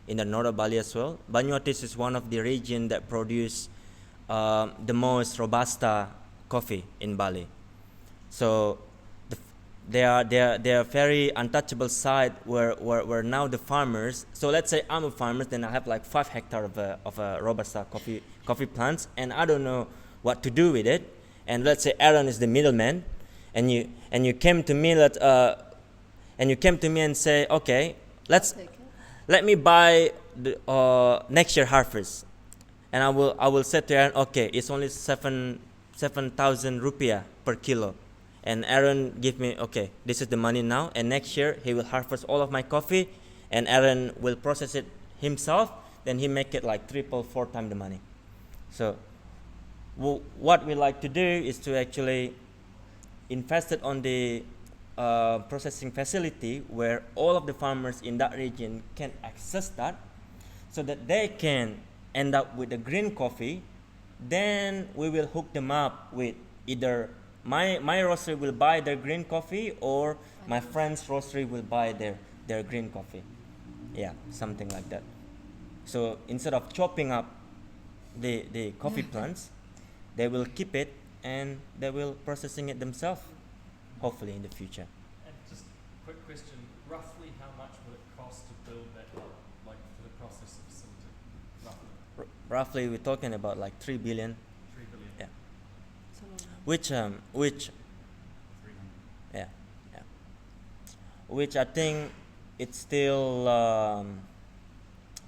in the north of Bali as well. Banyuatis is one of the region that produce the most robusta coffee in Bali. So they are very untouchable side where now the farmers. So let's say I'm a farmer, then I have like 5 hectares of a robusta coffee plants, and I don't know what to do with it. And let's say Aaron is the middleman, and you came to me and say, okay, Take it. let me buy the next year harvest, and I will say to Aaron, okay, it's only 7,000 rupiah per kilo, and Aaron give me, okay, this is the money now, and next year he will harvest all of my coffee, and Aaron will process it himself, then he make it like 3-4 times the money. So what we like to do is to actually invest it on the processing facility where all of the farmers in that region can access that, so that they can end up with the green coffee. Then we will hook them up with either my roastery will buy their green coffee, or my friend's roastery will buy their green coffee. Yeah, something like that. So instead of chopping up the coffee plants, they will keep it and they will processing it themselves, hopefully in the future. And just quick question, roughly how much would it cost to build that hub, like for the processing facility? Roughly Roughly we're talking about like 3 billion, 3 billion. yeah. So Which 300. yeah, which I think it's still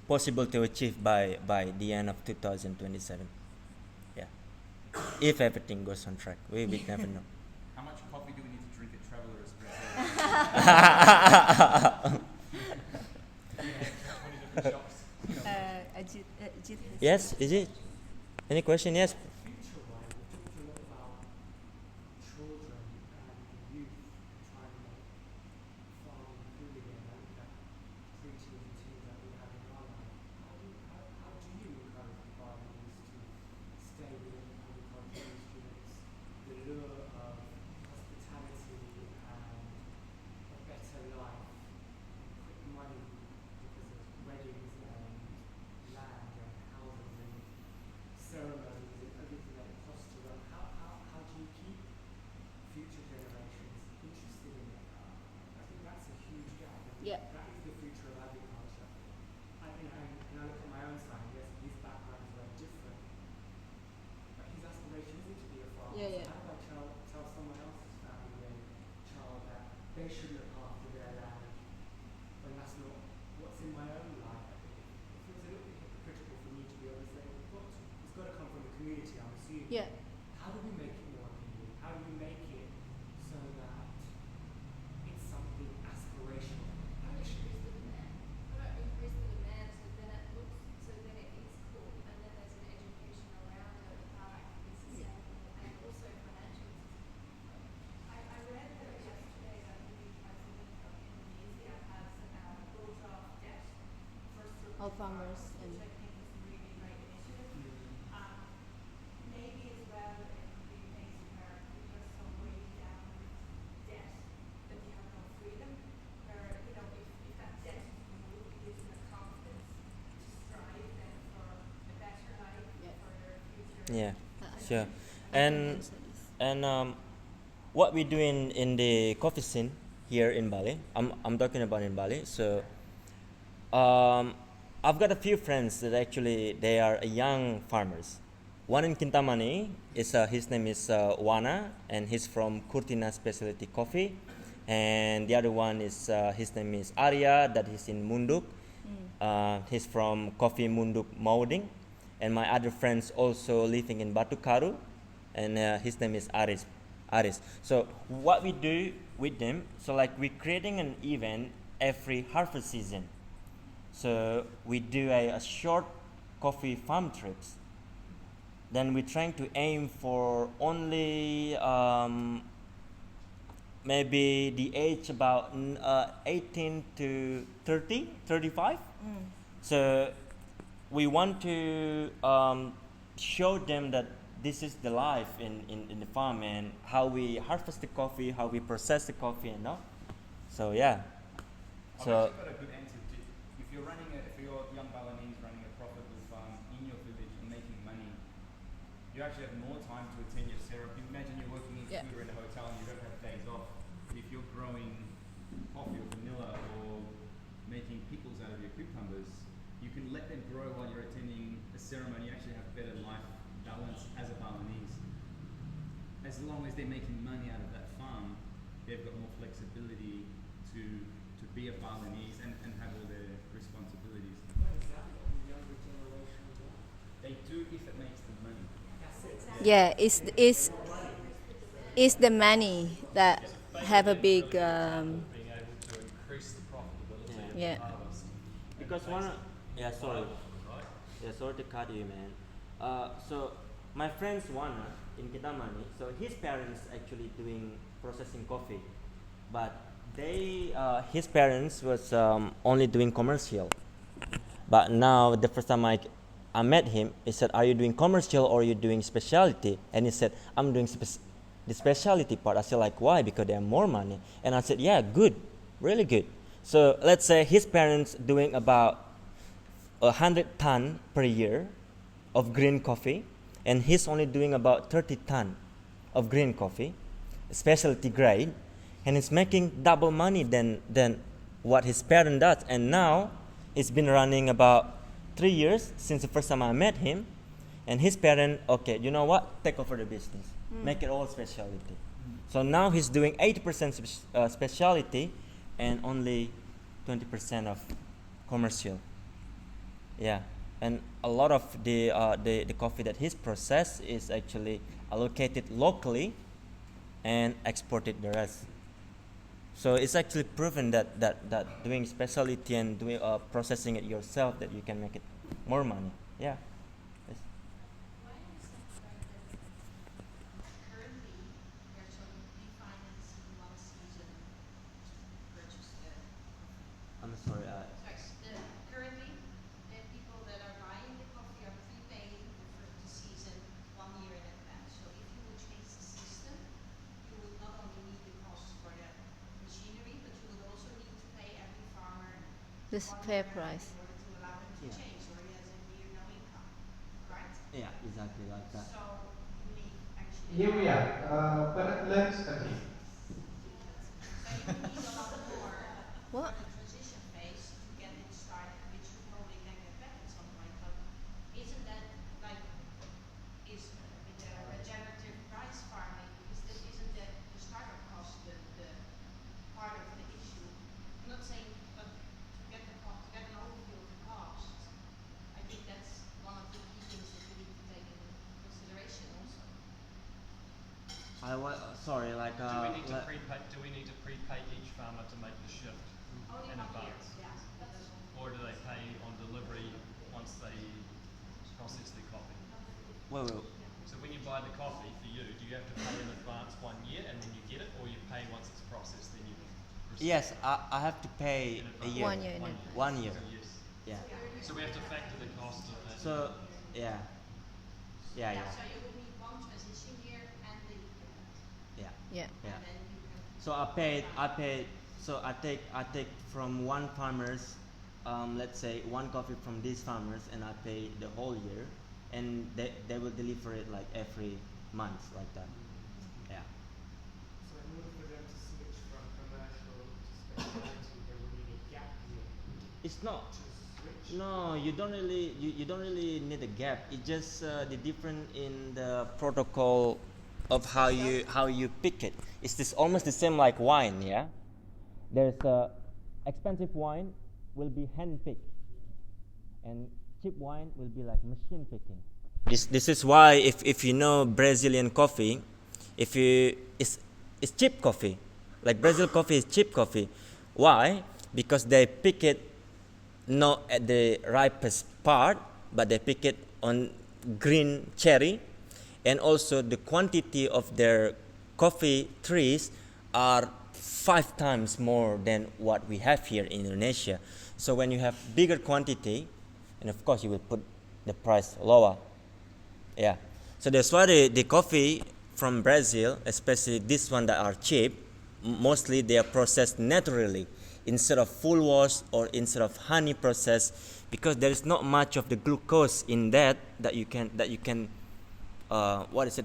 possible to achieve by the end of 2027. Yeah, if everything goes on track. We never know. How much coffee do we need to drink at Traveller Espresso? 20 different shops. Ajit has Yes, is it? Any question? Yes. Future wise, we talked a lot about children and youth trying to make farming cool again. I think that preaching the teams that we have in our life. How do you encourage the farmers to stay within agricultural instruments, the lure of hospitality and a better life, quick money because of weddings and land and houses and ceremonies? Have Yeah. How do we make it more appealing? How do we make it so that it's something aspirational? Actually, Increase the demand so then it looks, so then it is cool, and then there's an education around it of how it can be sustainable and also financial. I read that yesterday that the president of Indonesia has wrote off debt for certain All farmers which and I think is a really great initiative. Maybe as well it could be a case where you're so weighed down with debt that you have no freedom. Where, if that debt is removed, it gives you the confidence to strive then for a better life Yeah. for your future. Yeah, sure. I can And answer this. what we do in the coffee scene here in Bali, I'm talking about in Bali. So I've got a few friends that actually they are young farmers. One in Kintamani is his name is Wana, and he's from Kurtina Specialty Coffee, and the other one is his name is Arya, that he's in Munduk. He's from Coffee Munduk Molding, and my other friends also living in Batu Karu, and his name is Aris. Aris. So what we do with them, so like we're creating an event every harvest season. So we do a short coffee farm trips. Then we're trying to aim for only maybe the age about 18 to 30, 35. So we want to show them that this is the life in the farm and how we harvest the coffee, how we process the coffee, and all. So yeah. I've So actually got a good answer. If you're young Balinese running a profitable farm in your village and making money, you actually have more time to attend your ceremony. Imagine you're working in Yeah. food or in a hotel and you don't have days off. But if you're growing coffee or vanilla or making pickles out of your cucumbers, you can let them grow while you're attending a ceremony. You actually have better life balance as a Balinese. As long as they're making money out of that farm, they've got more flexibility to be a Balinese and have all their responsibilities. what is that what the younger generation want? They do if it makes them money. That's it. Yeah, it's the money that have a big Being able to increase the profitability of Yeah. the harvest. because one, yeah, sorry. Right? Yeah, sorry to cut you, man. So my friend's Wana in Kitamani, so his parents actually doing processing coffee, but his parents was only doing commercial. But now the first time I met him, he said, "Are you doing commercial or are you doing specialty?" And he said, "I'm doing the specialty part." I said, "Like why?" "Because they have more money." And I said, "Yeah, good, really good." So let's say his parents doing about 100 ton per year of green coffee, and he's only doing about 30 ton of green coffee, specialty grade, and he's making double money than what his parent does. And now it's been running about 3 years since the first time I met him, and his parent, okay, you know what, take over the business, make it all specialty. So now he's doing 80% specialty and only 20% of commercial. Yeah, and a lot of the coffee that he's processed is actually allocated locally and exported the rest. So it's actually proven that doing specialty and doing processing it yourself, that you can make it more money. Yeah. Yes. Why is that correct that currently there's some refinancing one season to purchase the coffee? I'm sorry. Currently, the people that are buying the coffee are prepaying the season 1 year in advance. So if you would change the system, you would not only need the cost for the machinery, but you would also need to pay every farmer This 1 fair year price. in order to allow him to Yeah. change, or he has a year no income, right? Yeah, exactly like that. So you need actually. Here we are, but let's continue. So you need a lot more What? for the transition phase to get it started, which you probably can get back at some point. But isn't that like with the regenerative rice farming? Isn't that the startup cost the part of the issue? I'm not saying, but to get an overview of the costs, I think that's one of the key things that we need to take into consideration also. sorry, like do we need to prepay? Do we need to prepay each farmer to make the shift in advance, or do they pay on delivery once they process their coffee? well, So when you buy the coffee for you, do you have to pay in advance 1 year and then you get it, or you pay once it's processed, then you receive yes, I have to pay a year. 1 year in advance. 1 year. it? Yes. Yeah. So we have to factor the cost of that. So yeah. Yeah. So you would need one transition year and the Yeah. Yeah. Yeah. and then you can So so I take from one farmers, let's say one coffee from these farmers, and I pay the whole year, and they will deliver it like every month like that. Yeah. So in order for them to switch from commercial to specialty, they will need a gap year It's not. to switch. No, you don't really need a gap. It's just the difference in the protocol of how you pick it. It's this almost the same like wine, yeah. There's expensive wine will be hand picked, and cheap wine will be like machine picking. This is why if you know Brazilian coffee, it's cheap coffee, like Brazil coffee is cheap coffee. Why? Because they pick it not at the ripest part, but they pick it on green cherry, and also the quantity of their coffee trees are 5 times more than what we have here in Indonesia. So when you have bigger quantity, and of course you will put the price lower. Yeah. So that's why the coffee from Brazil, especially this one that are cheap, mostly they are processed naturally instead of full wash or instead of honey process, because there is not much of the glucose in that you can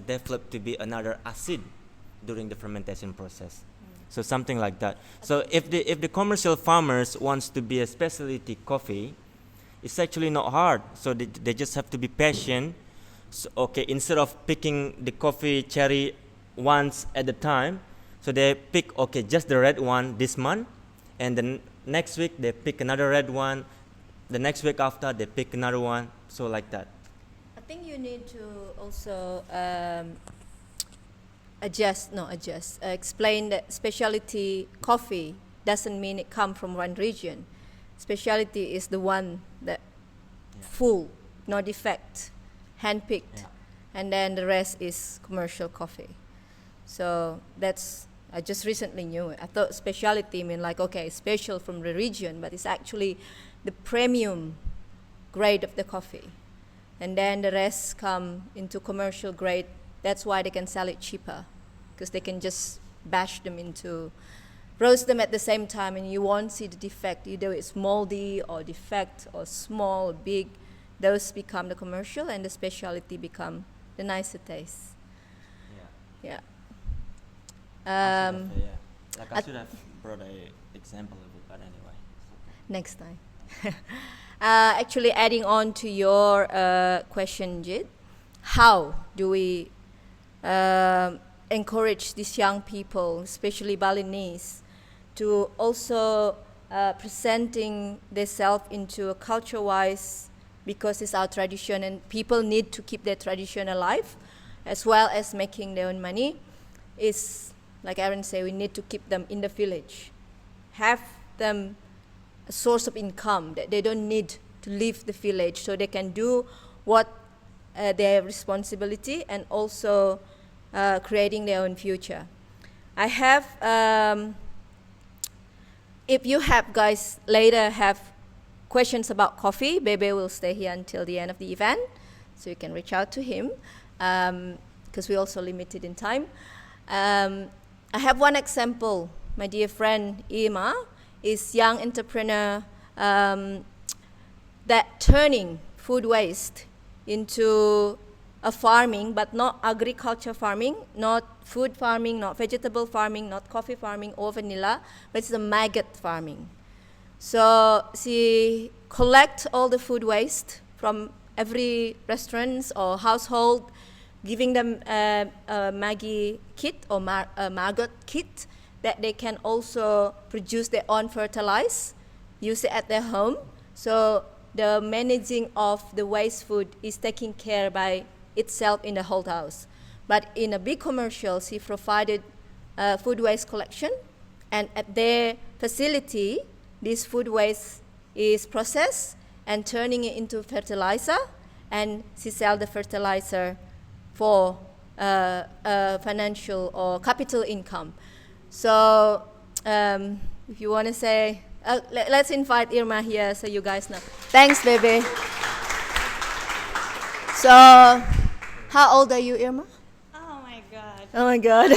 develop to be another acid during the fermentation process. So something like that. So if the commercial farmers wants to be a specialty coffee, it's actually not hard. So they just have to be patient. So, okay, instead of picking the coffee cherry once at a time, so they pick just the red one this month, and then next week they pick another red one. The next week after they pick another one. So like that. I think you need to also explain that specialty coffee doesn't mean it comes from one region. Specialty is the one that full, no defect, hand-picked, and then the rest is commercial coffee. So I just recently knew it. I thought specialty mean like, special from the region, but it's actually the premium grade of the coffee. And then the rest come into commercial grade. That's why they can sell it cheaper, because they can just roast them at the same time, and you won't see the defect. Either it's moldy or defect or small or big. Those become the commercial, and the specialty become the nicer taste. Yeah. I should have brought an example of it, but anyway. Next time. Actually, adding on to your question, Jit, how do we encourage these young people, especially Balinese, to also presenting themselves into a culture-wise, because it's our tradition and people need to keep their tradition alive, as well as making their own money. Is like Aaron said, we need to keep them in the village, have them a source of income that they don't need to leave the village, so they can do what their responsibility, and also creating their own future. I have, if you have guys later have questions about coffee, Bebe will stay here until the end of the event, so you can reach out to him, because we're also limited in time. I have one example. My dear friend Irma is young entrepreneur that turning food waste into a farming, but not agriculture farming, not food farming, not vegetable farming, not coffee farming or vanilla, but it's a maggot farming. So she collects all the food waste from every restaurant or household, giving them a Maggie kit or a maggot kit that they can also produce their own fertilizer, use it at their home. So the managing of the waste food is taken care by itself in the whole house. But in a big commercials, he provided food waste collection, and at their facility, this food waste is processed and turning it into fertilizer, and she sell the fertilizer for financial or capital income. So if you want to say, let's invite Irma here so you guys know. Thanks, baby. So, how old are you, Irma? Oh my god. Oh my God.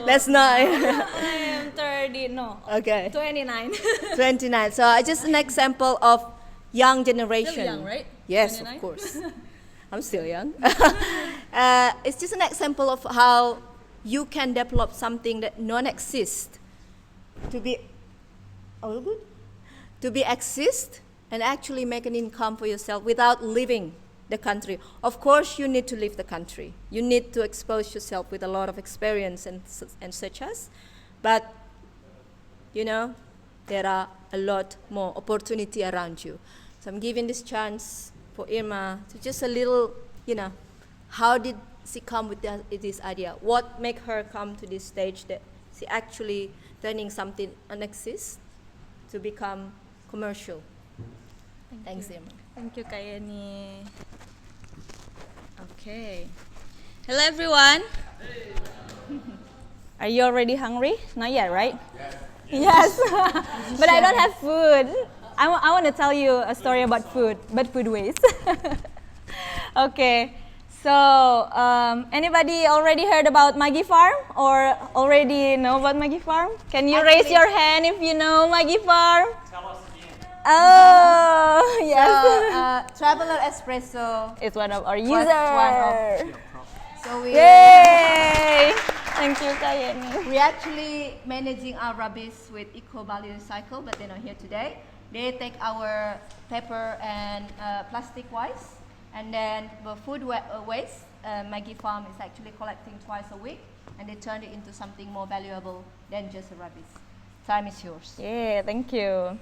That's not. I am 30, no. Okay. 29. 29. So, just an example of young generation. Still young, right? Yes, 29? of course. I'm still young. It's just an example of how you can develop something that non-exist to be, all good? To be exist and actually make an income for yourself without leaving the country. Of course, you need to leave the country. You need to expose yourself with a lot of experience and such as, but you know, there are a lot more opportunity around you. So I'm giving this chance for Irma to just a little, you know, how did she come with this idea? What make her come to this stage that she actually turning something unexist to become commercial? Thanks, Irma. Thank you, Kak Yeni. Okay. Hello, everyone. Are you already hungry? Not yet, right? Yes. But I don't have food. I want to tell you a story about food, but food waste. Okay. So, anybody already heard about Maggie Farm or already know about Maggie Farm? Can you raise your hand if you know Maggie Farm? Tell us again. Oh, yes. So, Traveler Espresso. It's one of our was users. So we Yay! Thank you, Kak Yeni. we're actually managing our rubbish with Eco Bali Recycle, but they're not here today. They take our paper and plastic waste, and then the food waste, Maggie Farm is actually collecting twice a week, and they turn it into something more valuable than just a rubbish. Time is yours. Yeah, thank you.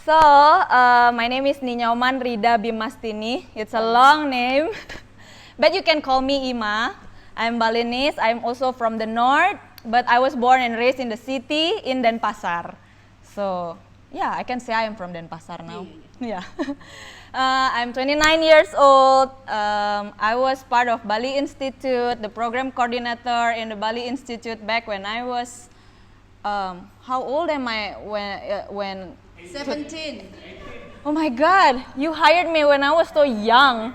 So, my name is Ninyoman Rida Bimastini. It's a long name, but you can call me Ima. I'm Balinese. I'm also from the north, but I was born and raised in the city in Denpasar. So, yeah, I can say I am from Denpasar now. Yeah. I'm 29 years old. I was part of Bali Institute, the program coordinator in the Bali Institute back when I was, how old am I when 17. Oh my God, you hired me when I was so young.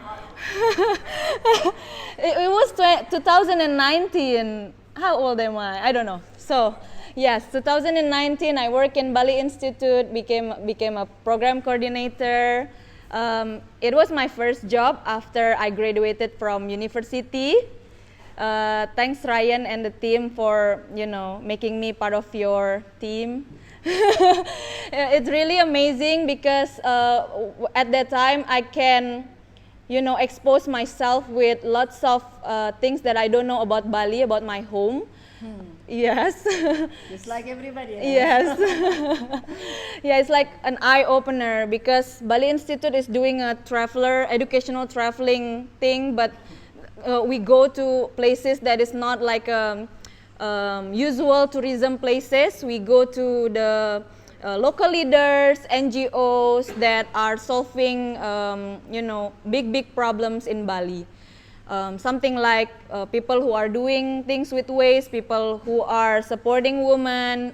It was 2019. How old am I? I don't know. So, yes, 2019 I work in Bali Institute, became a program coordinator. It was my first job after I graduated from university. Thanks Ryan and the team for, making me part of your team. It's really amazing because at that time I can, expose myself with lots of things that I don't know about Bali, about my home. Yes. Just like everybody else. Yes. Yeah, it's like an eye-opener because Bali Institute is doing a educational traveling thing, but we go to places that is not like usual tourism places. We go to the local leaders, NGOs that are solving, big problems in Bali. Something like people who are doing things with waste, people who are supporting women,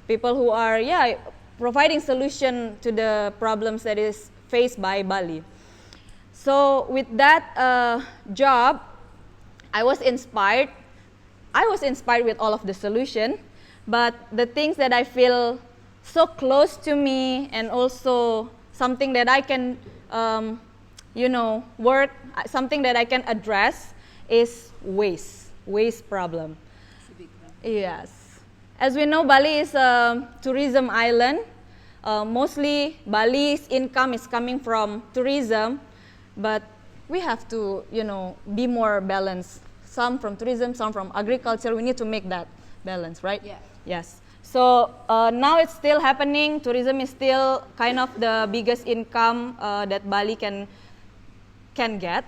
people who are, providing solution to the problems that is faced by Bali. So with that job, I was inspired. I was inspired with all of the solution, but the things that I feel so close to me and also something that I can, work, something that I can address is waste problem. Yes. As we know, Bali is a tourism island. Mostly Bali's income is coming from tourism, but we have to, be more balanced. Some from tourism, some from agriculture. We need to make that balance, right? Yeah. Yes. So now it's still happening. Tourism is still kind of the biggest income that Bali can get.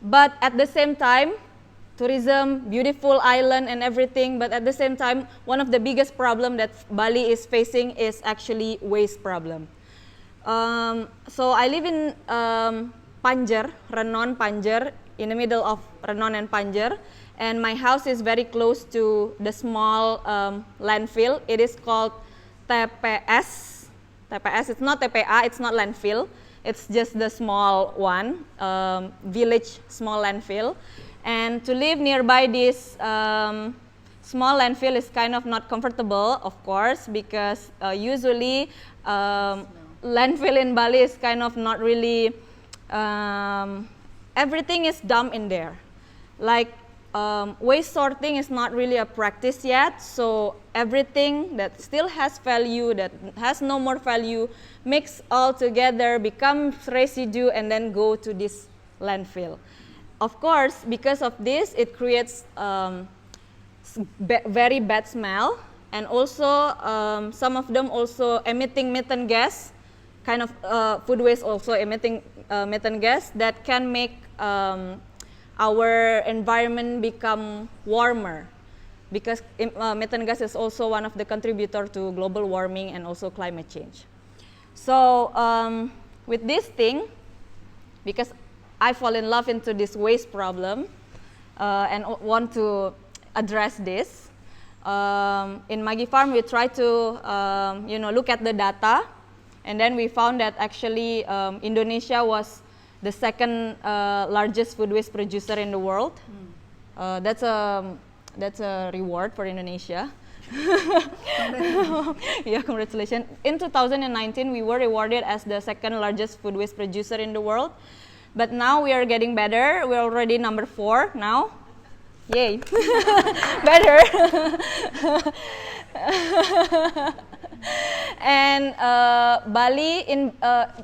But at the same time, tourism, beautiful island and everything, but at the same time, one of the biggest problem that Bali is facing is actually waste problem. So I live in Panjer, Renon Panjer, in the middle of Renon and Panjer, and my house is very close to the small landfill. It is called TPS. TPS, it's not TPA, it's not landfill. It's just the small one, village small landfill. And to live nearby this small landfill is kind of not comfortable, of course, because usually landfill in Bali is kind of not really, everything is dumped in there. Like waste sorting is not really a practice yet, so everything that still has value, that has no more value, mix all together, becomes residue, and then go to this landfill. Of course, because of this, it creates very bad smell, and also some of them also emitting methane gas, kind of food waste also emitting methane gas that can make our environment become warmer, because methane gas is also one of the contributor to global warming and also climate change. So with this thing, because I fall in love into this waste problem and want to address this, in Magi Farm we try to look at the data, and then we found that actually Indonesia was the second largest food waste producer in the world. That's a reward for Indonesia. Yeah, congratulations. In 2019, we were rewarded as the second largest food waste producer in the world. But now we are getting better. We're already number 4 now. Yay. Better. And Bali,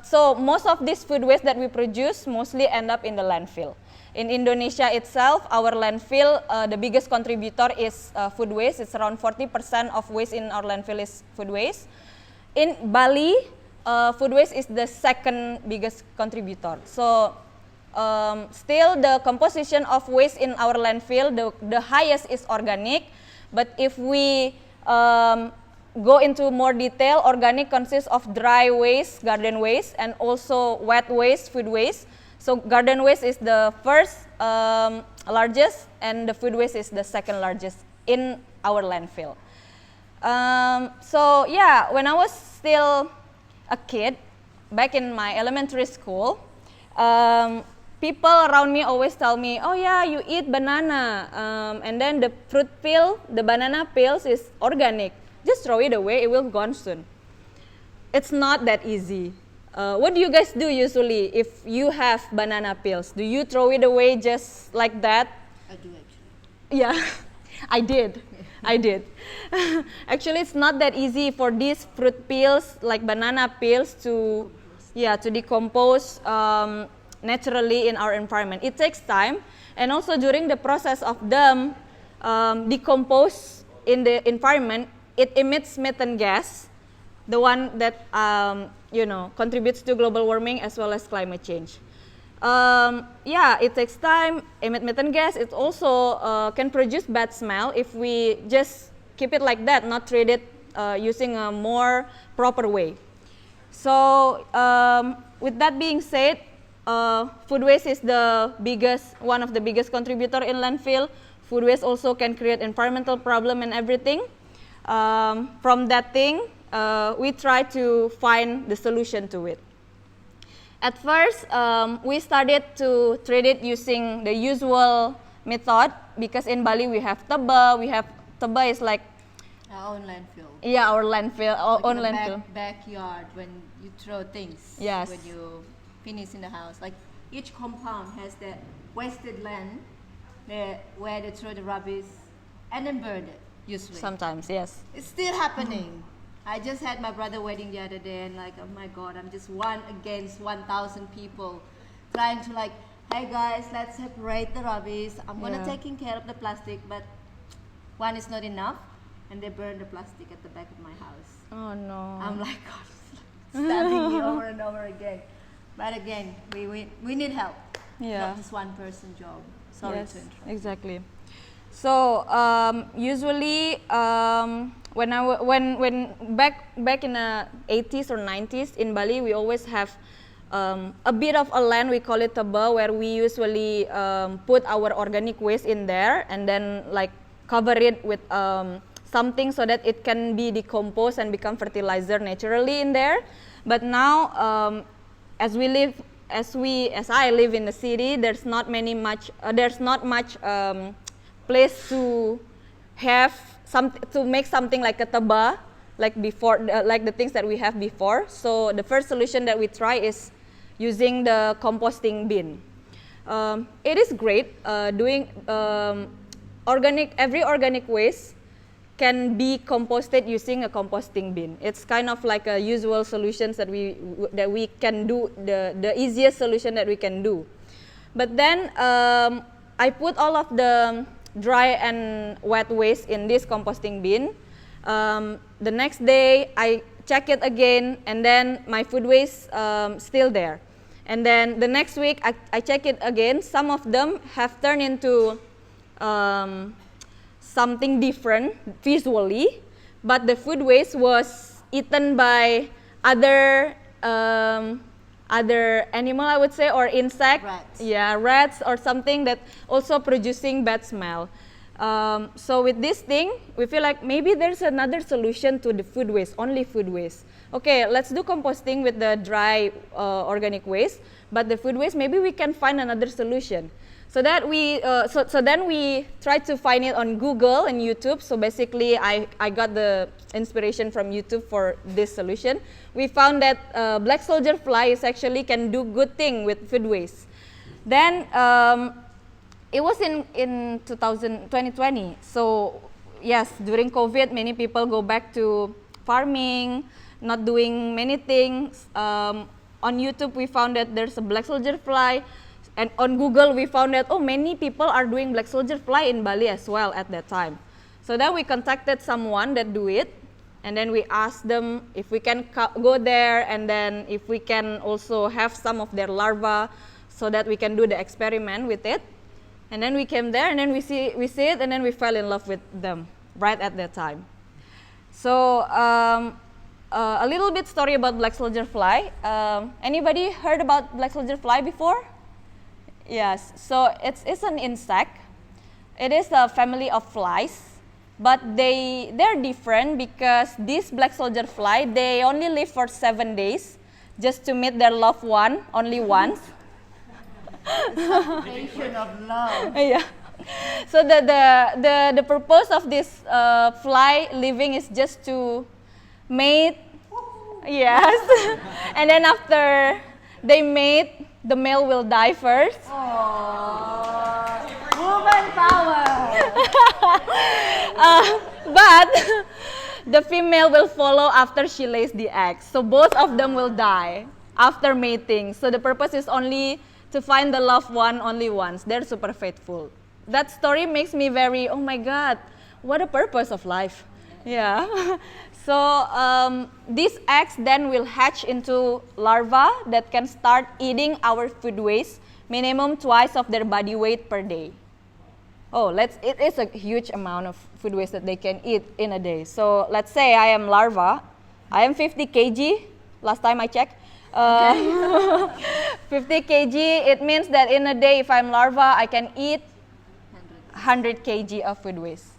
so most of this food waste that we produce mostly end up in the landfill. In Indonesia itself, our landfill, the biggest contributor is food waste. It's around 40% of waste in our landfill is food waste. In Bali, food waste is the second biggest contributor. So still the composition of waste in our landfill, the highest is organic. But if we go into more detail, organic consists of dry waste, garden waste, and also wet waste, food waste. So garden waste is the first largest, and the food waste is the second largest in our landfill. So yeah, when I was still a kid, back in my elementary school, people around me always tell me, oh yeah, you eat banana, and then the fruit peel, the banana peels is organic. Just throw it away, it will gone soon. It's not that easy. What do you guys do usually if you have banana peels? Do you throw it away just like that? I do actually. Yeah, I did. Actually, it's not that easy for these fruit peels, like banana peels, to decompose naturally in our environment. It takes time, and also during the process of them decompose in the environment, it emits methane gas, the one that contributes to global warming as well as climate change. It takes time, emit methane gas. It also can produce bad smell if we just keep it like that, not treat it using a more proper way. So with that being said, food waste is one of the biggest contributor in landfill. Food waste also can create environmental problem and everything. From that thing, we try to find the solution to it. At first, we started to treat it using the usual method, because in Bali we have teba. Teba is like Our own landfill. Yeah, our landfill, our Like own in the landfill. backyard when you throw things. Yes. When you finish in the house. Like each compound has that wasted land where they throw the rubbish and then burn it, usually. Sometimes, yes. It's still happening. I just had my brother's wedding the other day, and like, oh my God, I'm just one against 1,000 people trying to like, hey guys, let's separate the rubbish. I'm gonna taking care of the plastic, but one is not enough, and they burn the plastic at the back of my house. Oh no. I'm like, God, stabbing me over and over again. But again, we need help. Yeah. not just one person job. Sorry Yes, to interrupt. exactly. So usually when back in the 80s or 90s in Bali, we always have a bit of a land, we call it teba, where we usually put our organic waste in there and then like cover it with something so that it can be decomposed and become fertilizer naturally in there. But now as I live in the city, there's not much place to have to make something like a teba, like before, like the things that we have before. So the first solution that we try is using the composting bin. It is great doing every organic waste can be composted using a composting bin. It's kind of like a usual solutions that we can do, the easiest solution that we can do. But then I put all of the dry and wet waste in this composting bin. The next day I check it again, and then my food waste still there. And then the next week I check it again. Some of them have turned into something different visually, but the food waste was eaten by other animal, I would say, or insect. Rats. Yeah, rats or something that also producing bad smell. So with this thing, we feel like maybe there's another solution to the food waste, only food waste. Okay, let's do composting with the dry organic waste, but the food waste, maybe we can find another solution. So that so then we tried to find it on Google and YouTube. So basically, I got the inspiration from YouTube for this solution. We found that black soldier fly is actually can do good thing with food waste. Then it was in 2020. So yes, during COVID, many people go back to farming, not doing many things. On YouTube, we found that there's a black soldier fly. And on Google, we found that, many people are doing black soldier fly in Bali as well at that time. So then we contacted someone that do it, and then we asked them if we can go there, and then if we can also have some of their larvae so that we can do the experiment with it. And then we came there, and then we see it, and then we fell in love with them right at that time. So a little bit story about black soldier fly. Anybody heard about black soldier fly before? Yes, so it's an insect. It is a family of flies, but they're different because this black soldier fly, they only live for 7 days just to meet their loved one only once. Nation of love. Yeah. So the purpose of this fly living is just to mate. Yes. And then after they mate, the male will die first. Woman power. But the female will follow after she lays the eggs. So both of them will die after mating. So the purpose is only to find the loved one only once. They're super faithful. That story makes me very, oh my God, what a purpose of life. Yeah. So these eggs then will hatch into larvae that can start eating our food waste minimum twice of their body weight per day. It is a huge amount of food waste that they can eat in a day. So let's say I am larva. I am 50 kg, last time I checked. 50 kg, it means that in a day if I'm larva, I can eat 100 kg of food waste.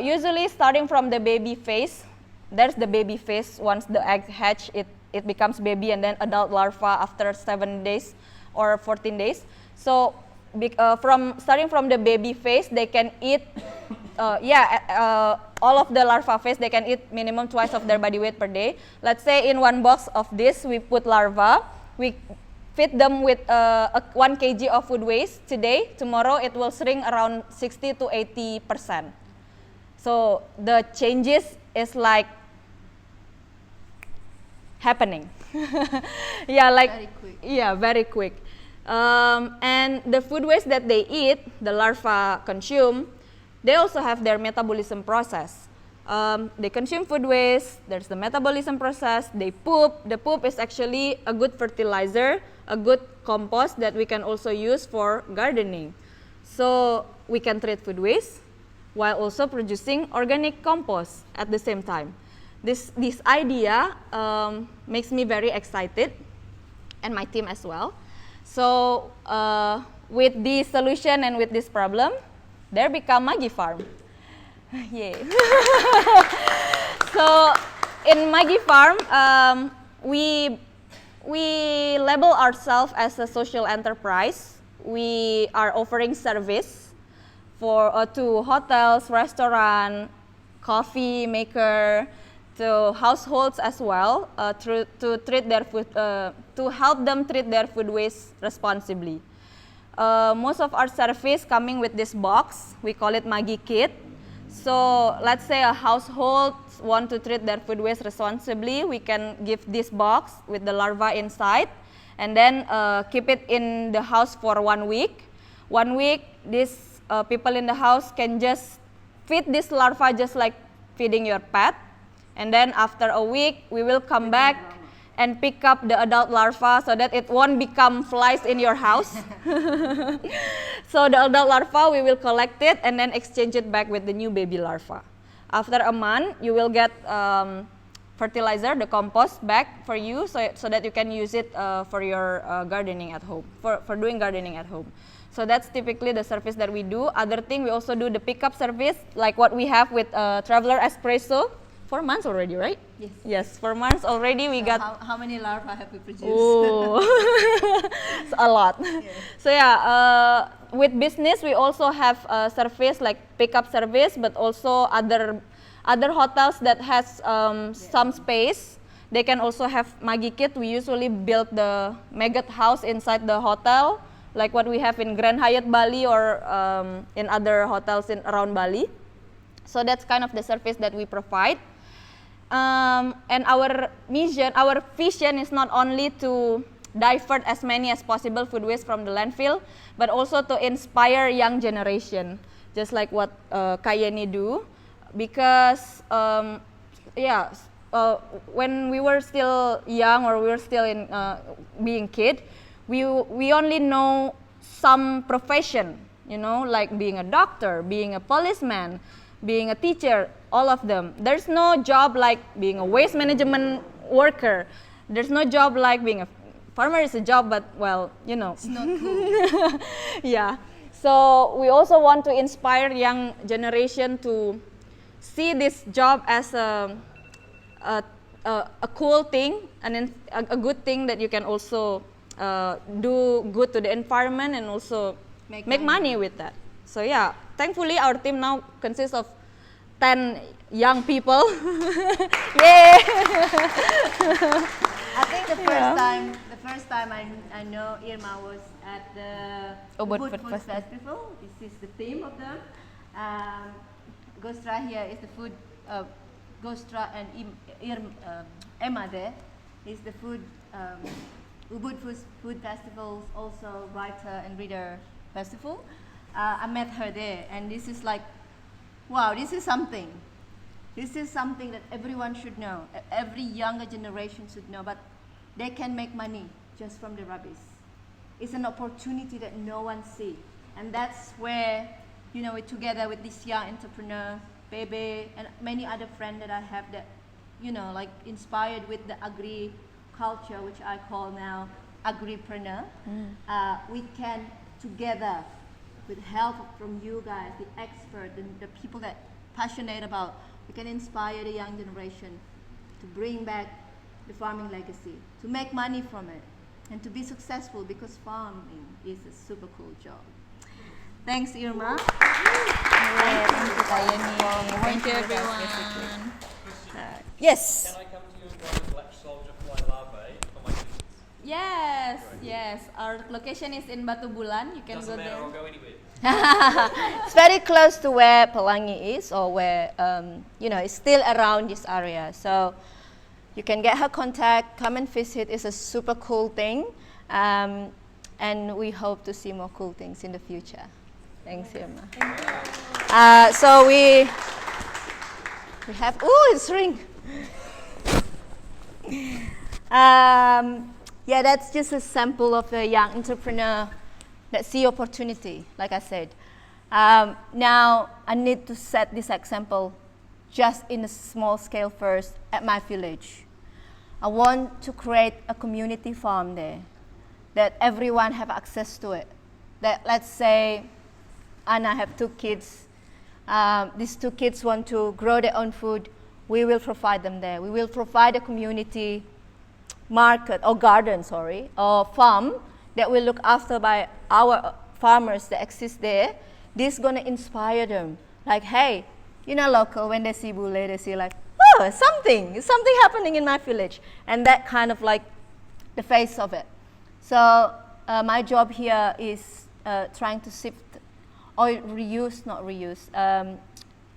Usually starting from the baby phase, there's the baby phase. Once the egg hatch, it becomes baby and then adult larva after 7 days or 14 days. So starting from the baby phase, they can eat, all of the larva phase, they can eat minimum twice of their body weight per day. Let's say in one box of this, we put larva, we feed them with 1 kg of food waste today. Tomorrow it will shrink around 60 to 80%. So the changes is like happening. Very quick. Yeah, very quick. And the food waste that they eat, the larvae consume, they also have their metabolism process. They consume food waste, there's the metabolism process, they poop. The poop is actually a good fertilizer, a good compost that we can also use for gardening. So we can treat food waste while also producing organic compost at the same time. This idea makes me very excited, and my team as well. So with this solution and with this problem, there become Maggi Farm. Yay. So in Maggi Farm, we label ourselves as a social enterprise. We are offering service for to hotels, restaurant, coffee maker, to households as well, to treat their food, to help them treat their food waste responsibly. Most of our service coming with this box. We call it Maggi Kit. So let's say a household want to treat their food waste responsibly, we can give this box with the larva inside, and then keep it in the house for 1 week. 1 week, these people in the house can just feed this larva just like feeding your pet, and then after a week, we will come back and pick up the adult larva so that it won't become flies in your house. So the adult larva, we will collect it and then exchange it back with the new baby larva. After a month, you will get fertilizer, the compost back for you, so that you can use it for your gardening at home, for doing gardening at home. So that's typically the service that we do. Other thing, we also do the pickup service, like what we have with Traveler Espresso. 4 months already, right? Yes. Yes, 4 months already. We So got. how many larvae have we produced? Oh, it's a lot. Yeah. So yeah, with business we also have a service like pickup service, but also other hotels that has some space. They can also have Maggi Kit. We usually build the maggot house inside the hotel, like what we have in Grand Hyatt Bali or in other hotels around Bali. So that's kind of the service that we provide. And our mission, our vision is not only to divert as many as possible food waste from the landfill, but also to inspire young generation, just like what Yeni do. Because when we were still young, or we were still in being kid, we only know some profession, like being a doctor, being a policeman, being a teacher, all of them. There's no job like being a waste management worker. There's no job like being a farmer. Is a job, but It's not cool. Yeah. So we also want to inspire young generation to see this job as a cool thing, and a good thing that you can also do good to the environment and also make money with that. So yeah, thankfully our team now consists of 10 young people. Yay! I think the first time I know Irma was at the Ubud Food Food Festival. This is the theme of them. Gostra here is the food. Gostra and Emma there is the food. Ubud Food Festival's also writer and reader festival. I met her there, and this is like, wow, this is something. This is something that everyone should know. Every younger generation should know. But they can make money just from the rubbish. It's an opportunity that no one sees, and that's where we're together with this young entrepreneur, Bebe, and many other friends that I have that like inspired with the agri-culture, which I call now agripreneur. We can together, with help from you guys, the experts, the people that passionate about, we can inspire the young generation to bring back the farming legacy, to make money from it, and to be successful, because farming is a super cool job. Thanks, Irma. Thank you, everyone. Yes. Can I come to you and grow black soldier fly larvae for my kids? Yes. Our location is in Batu Bulan. You can Doesn't go matter, there. I'll go anywhere. It's very close to where Pelangi is, or where it's still around this area. So you can get her contact, come and visit. It's a super cool thing, and we hope to see more cool things in the future. Thanks, Irma. So We have, ooh, it's ring. Yeah, that's just a sample of a young entrepreneur that see opportunity, like I said. Now, I need to set this example just in a small scale first at my village. I want to create a community farm there, that everyone have access to it. That, let's say, Anna have 2 kids. These 2 kids want to grow their own food. We will provide them there. We will provide a community market or garden, or farm that will look after by our farmers that exist there. This is gonna inspire them. Like, hey, you know, local, when they see bule, they see like, oh, something happening in my village. And that kind of like the face of it. So my job here is trying to sift or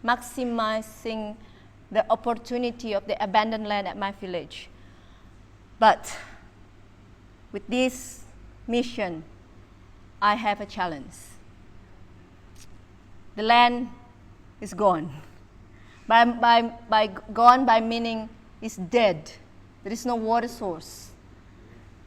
maximizing the opportunity of the abandoned land at my village. But with this mission, I have a challenge. The land is gone. By gone, by meaning it's dead. There is no water source.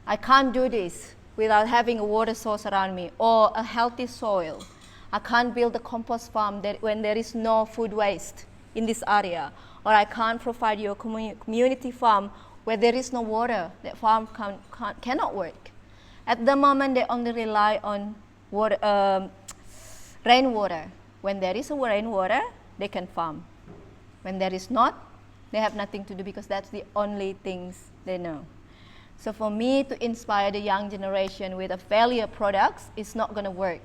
I can't do this without having a water source around me or a healthy soil. I can't build a compost farm when there is no food waste in this area. Or I can't provide you a community farm where there is no water. That farm cannot work. At the moment, they only rely on water, rainwater. When there is a rainwater, they can farm. When there is not, they have nothing to do because that's the only things they know. So for me to inspire the young generation with a failure products, it's not going to work.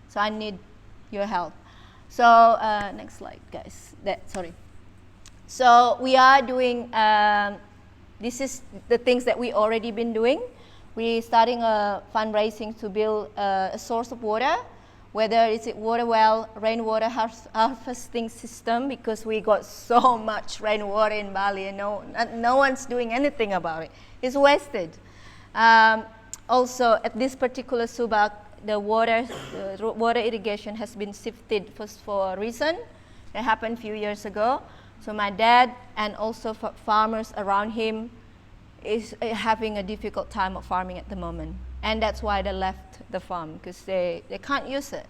So I need your help. So next slide, guys. So we are doing, this is the things that we already been doing. We're starting a fundraising to build a source of water, whether it's a water well, rainwater harvesting system, because we got so much rainwater in Bali and no one's doing anything about it. It's wasted. Also, at this particular subak, the water irrigation has been sifted for a reason. That happened a few years ago. So my dad and also farmers around him is having a difficult time of farming at the moment. And that's why they left the farm, because they can't use it.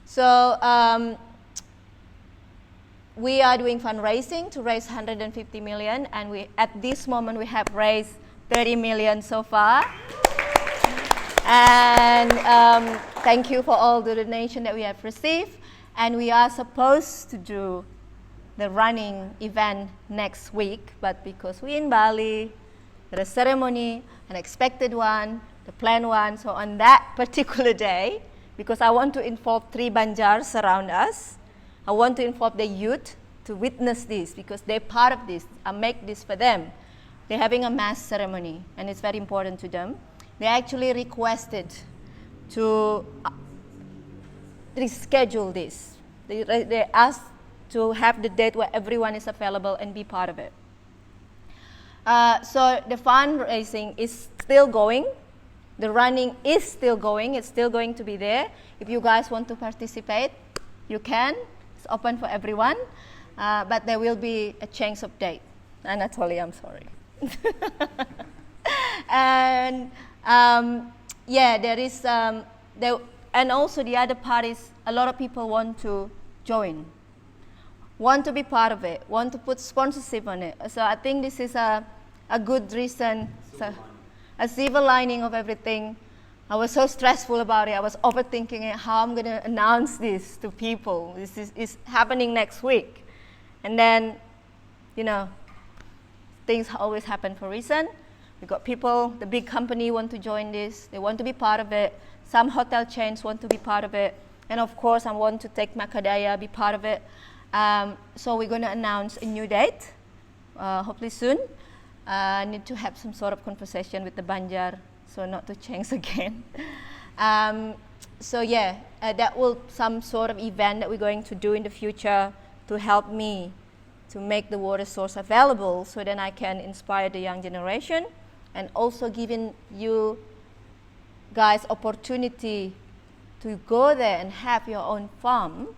So we are doing fundraising to raise 150 million, and at this moment we have raised 30 million so far. And thank you for all the donation that we have received. And we are supposed to do the running event next week, but because we're in Bali, the ceremony, an expected one, the planned one. So on that particular day, because I want to involve 3 Banjars around us, I want to involve the youth to witness this because they're part of this. I make this for them. They're having a mass ceremony and it's very important to them. They actually requested to reschedule this. They asked to have the date where everyone is available and be part of it. So the fundraising is still going. The running is still going. It's still going to be there. If you guys want to participate, you can. It's open for everyone. But there will be a change of date. Anatoly, I'm sorry. And yeah, there is, and also the other part is a lot of people want to join, want to be part of it, want to put sponsorship on it. So I think this is a good reason, a silver lining of everything. I was so stressful about it. I was overthinking it, how I'm going to announce this to people. This is happening next week. And then, you know, things always happen for a reason. We got people, the big company want to join this. They want to be part of it. Some hotel chains want to be part of it. And of course, I want to take Makadaya, be part of it. So we're going to announce a new date, hopefully soon. I need to have some sort of conversation with the Banjar, so not to change again. So yeah, that will some sort of event that we're going to do in the future to help me to make the water source available, so then I can inspire the young generation, and also giving you guys opportunity to go there and have your own farm,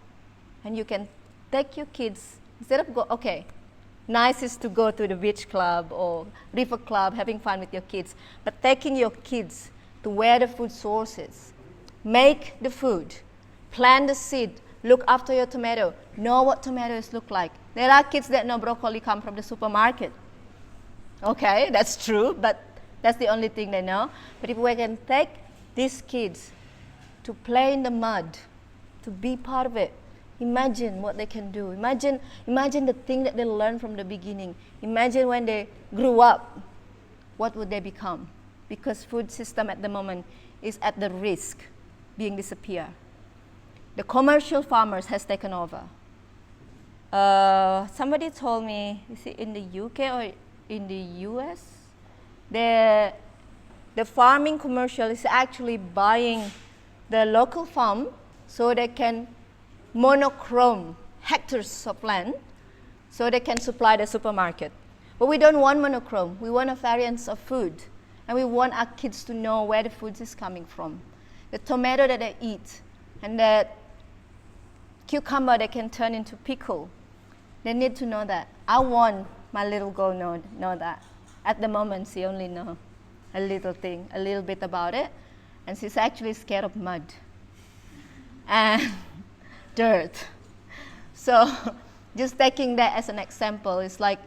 and you can take your kids instead of Nice is to go to the beach club or river club, having fun with your kids. But taking your kids to where the food source is. Make the food. Plant the seed. Look after your tomato. Know what tomatoes look like. There are kids that know broccoli come from the supermarket. Okay, that's true, but that's the only thing they know. But if we can take these kids to play in the mud, to be part of it, imagine what they can do. Imagine the thing that they learned from the beginning. Imagine when they grew up, what would they become? Because food system at the moment is at the risk being disappear. The commercial farmers has taken over. Somebody told me, is it in the UK or in the US? The farming commercial is actually buying the local farm so they can monochrome hectares of land so they can supply the supermarket. But we don't want monochrome. We want a variance of food. And we want our kids to know where the food is coming from. The tomato that they eat and the cucumber they can turn into pickle. They need to know that. I want my little girl know that. At the moment, she only know a little thing, a little bit about it. And she's actually scared of mud and dirt. So just taking that as an example, it's like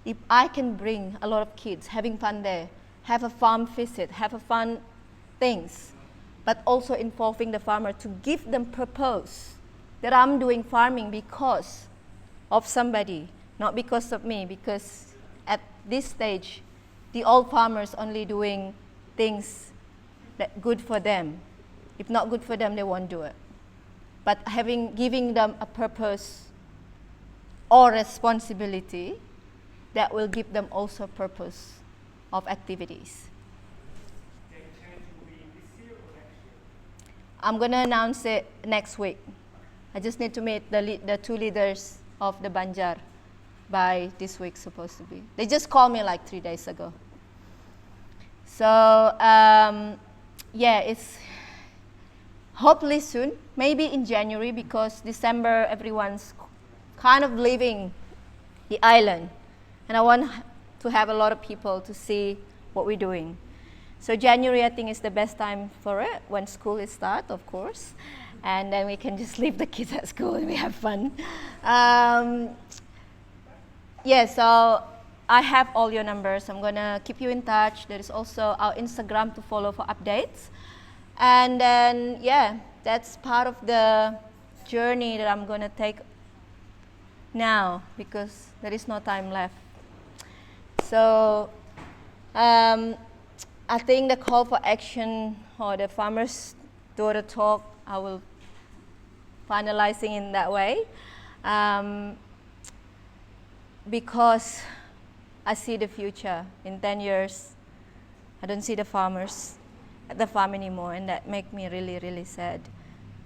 if I can bring a lot of kids having fun there, have a farm visit, have a fun things, but also involving the farmer to give them purpose that I'm doing farming because of somebody, not because of me, because at this stage, the old farmers only doing things that good for them. If not good for them, they won't do it. But giving them a purpose or responsibility, that will give them also purpose of activities. The change will be this year or next year? I'm going to announce it next week. I just need to meet the two leaders of the Banjar by this week, supposed to be. They just called me like 3 days ago. So, yeah, it's hopefully soon, maybe in January, because December everyone's kind of leaving the island. And I want to have a lot of people to see what we're doing. So January, I think, is the best time for it, when school is start, of course. And then we can just leave the kids at school and we have fun. Yeah, so I have all your numbers. I'm going to keep you in touch. There is also our Instagram to follow for updates. And then, yeah, that's part of the journey that I'm going to take now because there is no time left. So I think the call for action or the farmer's daughter talk, I will finalizing in that way because I see the future. In 10 years, I don't see the farmers at the farm anymore, and that makes me really, really sad.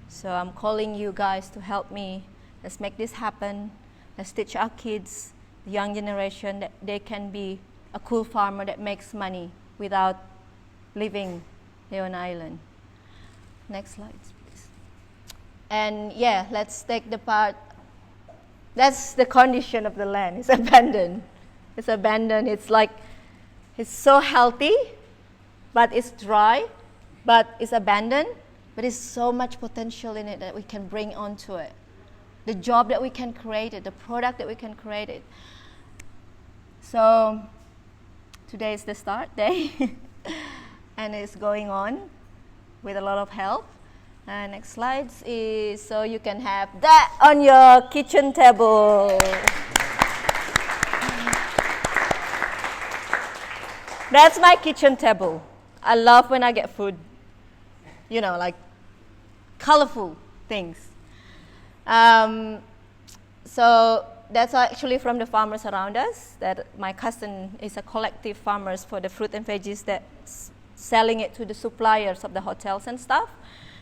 So I'm calling you guys to help me. Let's make this happen. Let's teach our kids, the young generation, that they can be a cool farmer that makes money without leaving their own island. Next slide, please. And yeah, let's take the part. That's the condition of the land. It's abandoned. It's abandoned. It's like, it's so healthy, but it's dry, but it's abandoned, but there's so much potential in it that we can bring onto it. The job that we can create it, the product that we can create it. So today is the start day, and it's going on with a lot of help. Next slide is so you can have that on your kitchen table. That's my kitchen table. I love when I get food, you know, like colorful things. So that's actually from the farmers around us. That my cousin is a collective farmers for the fruit and veggies that's selling it to the suppliers of the hotels and stuff.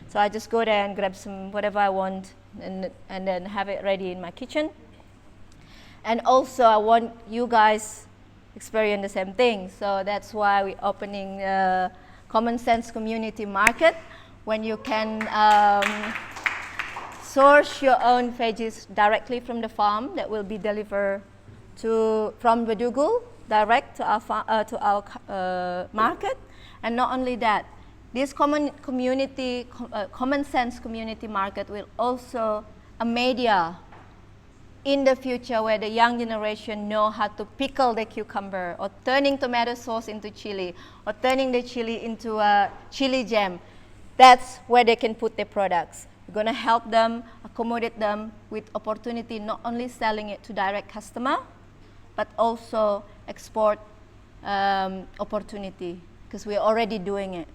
So I just go there and grab some whatever I want and then have it ready in my kitchen. And also I want you guys experience the same thing. So that's why we're opening the Common Sense Community Market, when you can source your own veggies directly from the farm that will be delivered from Badugul direct to our market. And not only that, this common sense community market will also a media in the future where the young generation know how to pickle the cucumber, or turning tomato sauce into chili, or turning the chili into a chili jam. That's where they can put their products. We're going to help them, accommodate them with opportunity, not only selling it to direct customer, but also export opportunity, because we're already doing it.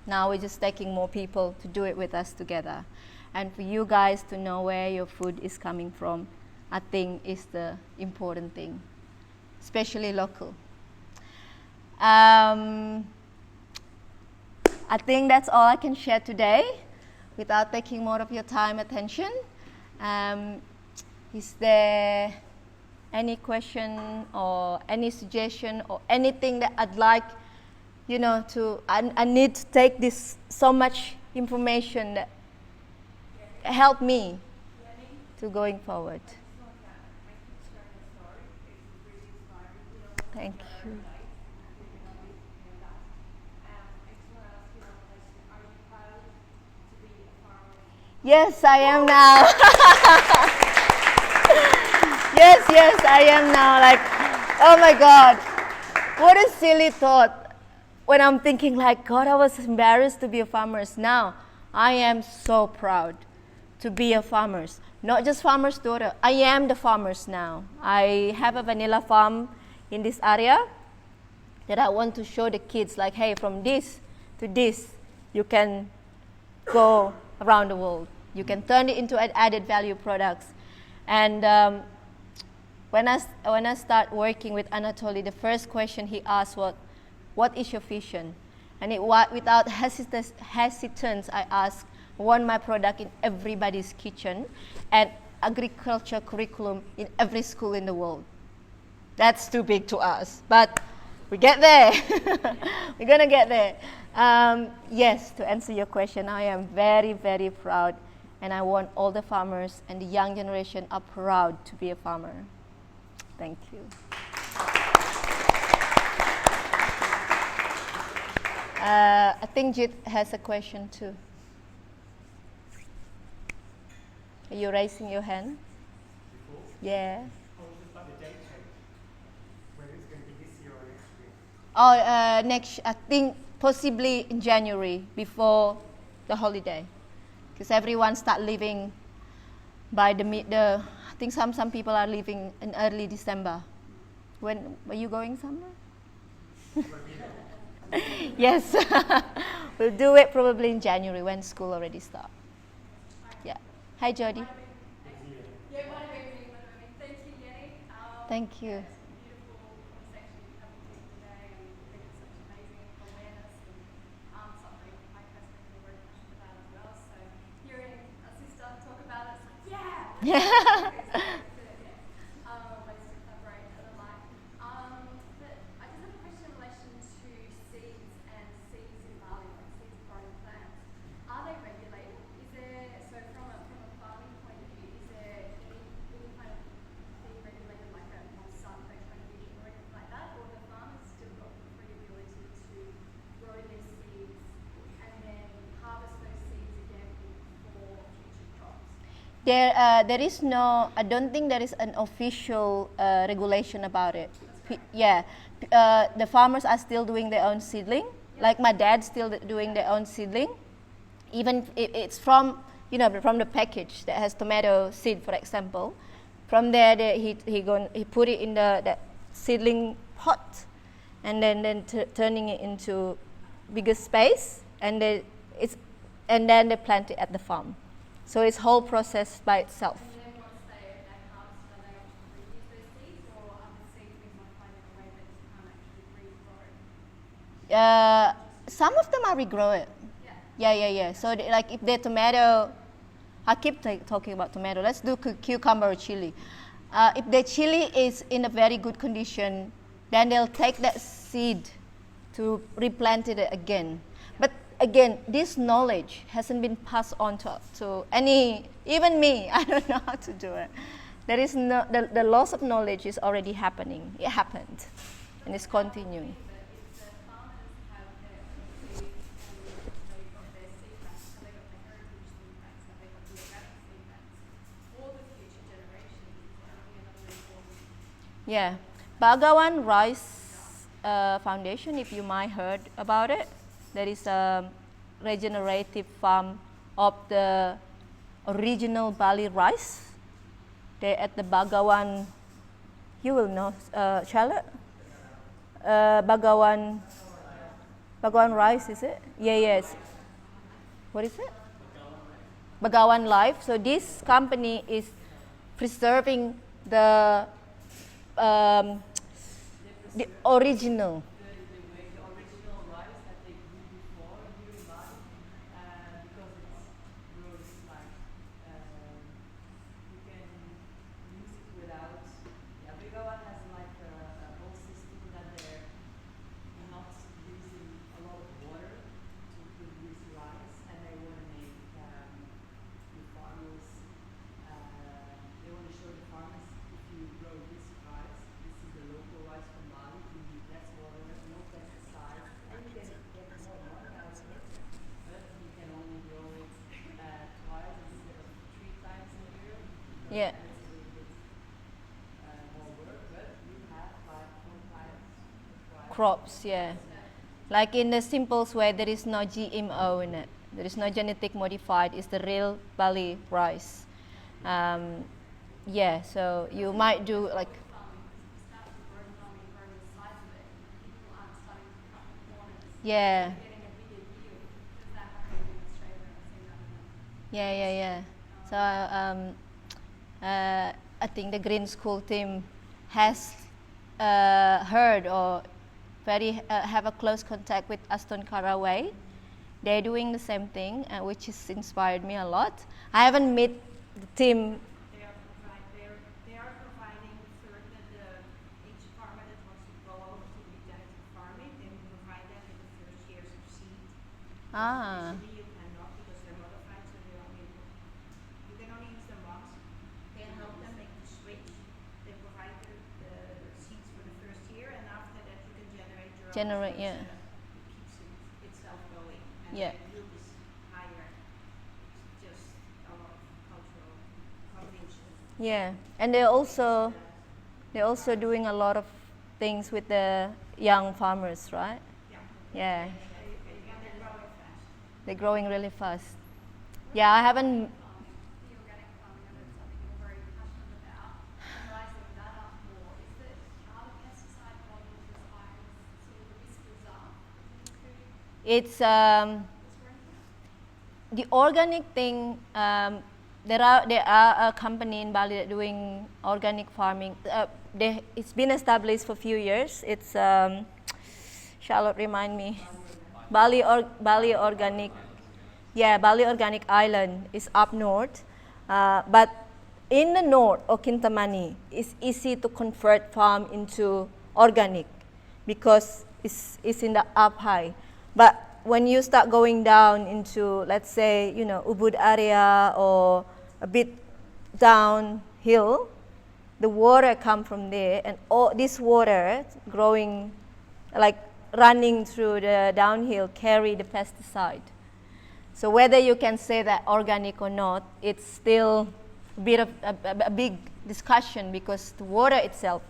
Now we're just taking more people to do it with us together. And for you guys to know where your food is coming from, I think is the important thing, especially local. I think that's all I can share today without taking more of your time, attention. Is there any question or any suggestion or anything that I'd like, I need to take this so much information that help me to going forward. Thank you. Yes, I am now. yes, I am now. Like, oh my God, what a silly thought. When I'm thinking like, God, I was embarrassed to be a farmer. Now, I am so proud to be a farmer. Not just farmer's daughter, I am the farmers now. I have a vanilla farm in this area that I want to show the kids, like, hey, from this to this, you can go around the world. You can turn it into added value products. And when I start working with Anatoly, the first question he asked was, what is your vision? And without hesitance, I asked, I want my product in everybody's kitchen and agriculture curriculum in every school in the world. That's too big to us, but we get there. We're gonna get there. Yes, to answer your question, I am very, very proud, and I want all the farmers and the young generation are proud to be a farmer. Thank you. I think Jit has a question too. Are you raising your hand? Yeah. Next, I think possibly in January, before the holiday, because everyone start leaving by I think some people are leaving in early December. When are you going somewhere? Yes, we'll do it probably in January when school already starts. Yeah. Hi, Jody. Yeah, thank you, Yeni. Thank you. Yeah. There is no, I don't think there is an official regulation about it. The farmers are still doing their own seedling. Like my dad's still doing their own seedling. Even it's from, from the package that has tomato seed, for example. From there, he put it in that seedling pot, and then turning it into bigger space, and then they plant it at the farm. So it's whole process by itself. And then once they harvest, are they able to reuse those seeds, or are the seeds being modified in a way that you can't actually regrow? Some of them are regrow it. Yeah. So like if they're tomato, I keep talking about tomato. Let's do cucumber or chili. If the chili is in a very good condition, then they'll take that seed to replant it again. But again, this knowledge hasn't been passed on to any, even me. I don't know how to do it. there is no, the loss of knowledge is already happening. It happened, and it's continuing. But if the farmers have their own seeds and they've got their seed banks, and they've got the heritage seed banks, and they've got the organic seed banks, for the future generations, it's going to be another important. Yeah, Bhagawan Rice Foundation, if you might heard about it, there is a regenerative farm of the original Bali rice. They at the Bhagawan, you will know, Charlotte? Bhagawan Rice, is it? Yeah, yes. What is it? Bhagawan Life. So this company is preserving the original. The original rice that they grew before here in Bali, because it grows like you can use it without. Yeah, Begawan has like a whole system that they're not using a lot of water to produce rice, and they want to make the farmers. They want to show the farmers, if you grow this rice, this is the local rice from Bali. You need less water, no pesticides, and you can get more money out of it. But you can only grow it twice instead of 3 times a year. Yeah. And it's a little bit more work, but you have like 4 times twice. Crops, yeah. Like in the simplest way, there is no GMO in it. There is no genetic modified. It's the real Bali rice. Yeah, so you might do like. Yeah. Yeah. So I think the Green School team has heard or have a close contact with Aston Caraway. They're doing the same thing, which has inspired me a lot. I haven't met the team. They are providing each farmer that wants to go over to regenerative farming, they will provide them with the first years of seed. Ah. Usually you cannot because they're modified, so you can only use them once. They help them make the switch. They provide the seeds for the first year, and after that you can generate your own. So Yeah. it keeps itself going, and Yeah. the yield is higher. It's just a lot of cultural combination. Yeah, and they're also doing a lot of things with the young farmers, right? Yeah. And they're growing fast. They're growing really fast. Yeah, I haven't. The organic farming, and it's something you're very passionate about. And rising that up more, is that are the pesticide bottles as high as sort of the whiskers are in food? It's Is there anything? the organic thing. There are a company in Bali that doing organic farming. It's been established for a few years. It's Charlotte, remind me. Bali Organic. Yeah, Bali Organic Island is up north, but in the north of Kintamani, it's easy to convert farm into organic because it's in the up high. But when you start going down into, let's say, Ubud area or a bit downhill, the water come from there, and all this water growing, like running through the downhill, carry the pesticide. So whether you can say that organic or not, it's still a bit of a big discussion because the water itself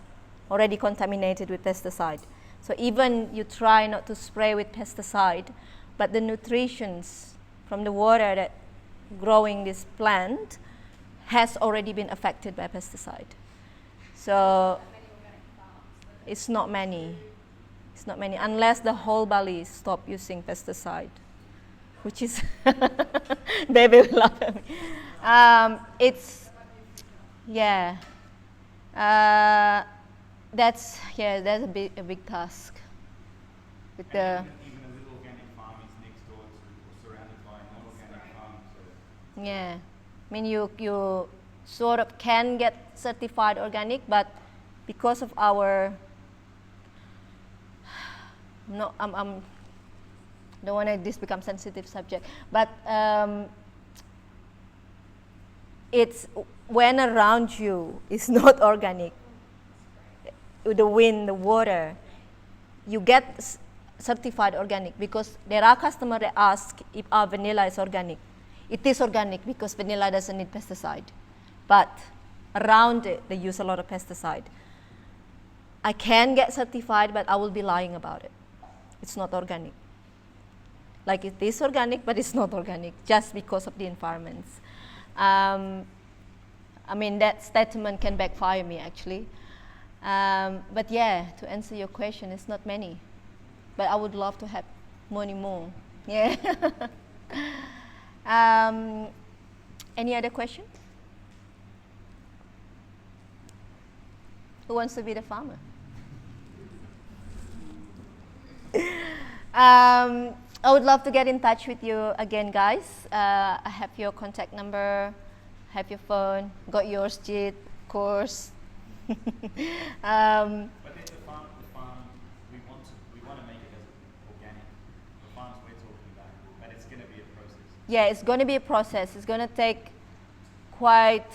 already contaminated with pesticide. So even you try not to spray with pesticide, but the nutritions from the water that growing this plant has already been affected by pesticide. So it's not many. It's not many unless the whole Bali stop using pesticide, which is they will laugh at me. That's a big task with the. Even a little organic farm is next door to or surrounded by non-organic farms. So. Yeah, I mean you sort of can get certified organic, but because of our don't want this become sensitive subject, but it's when around you is not organic, the wind, the water, you get certified organic, because there are customers that ask if our vanilla is organic. It is organic because vanilla doesn't need pesticide, but around it they use a lot of pesticide. I can get certified, but I will be lying about it. It's not organic. Like it is organic, but it's not organic just because of the environments. I mean, that statement can backfire me actually. But yeah, to answer your question, it's not many. But I would love to have many more. Yeah. Any other question? Who wants to be the farmer? I would love to get in touch with you again, guys. I have your contact number, have your phone, got yours, Jit, of course. But then the farm, we want to make it as organic. The farms we're talking about, but it's going to be a process. Yeah, it's going to be a process. It's going to take quite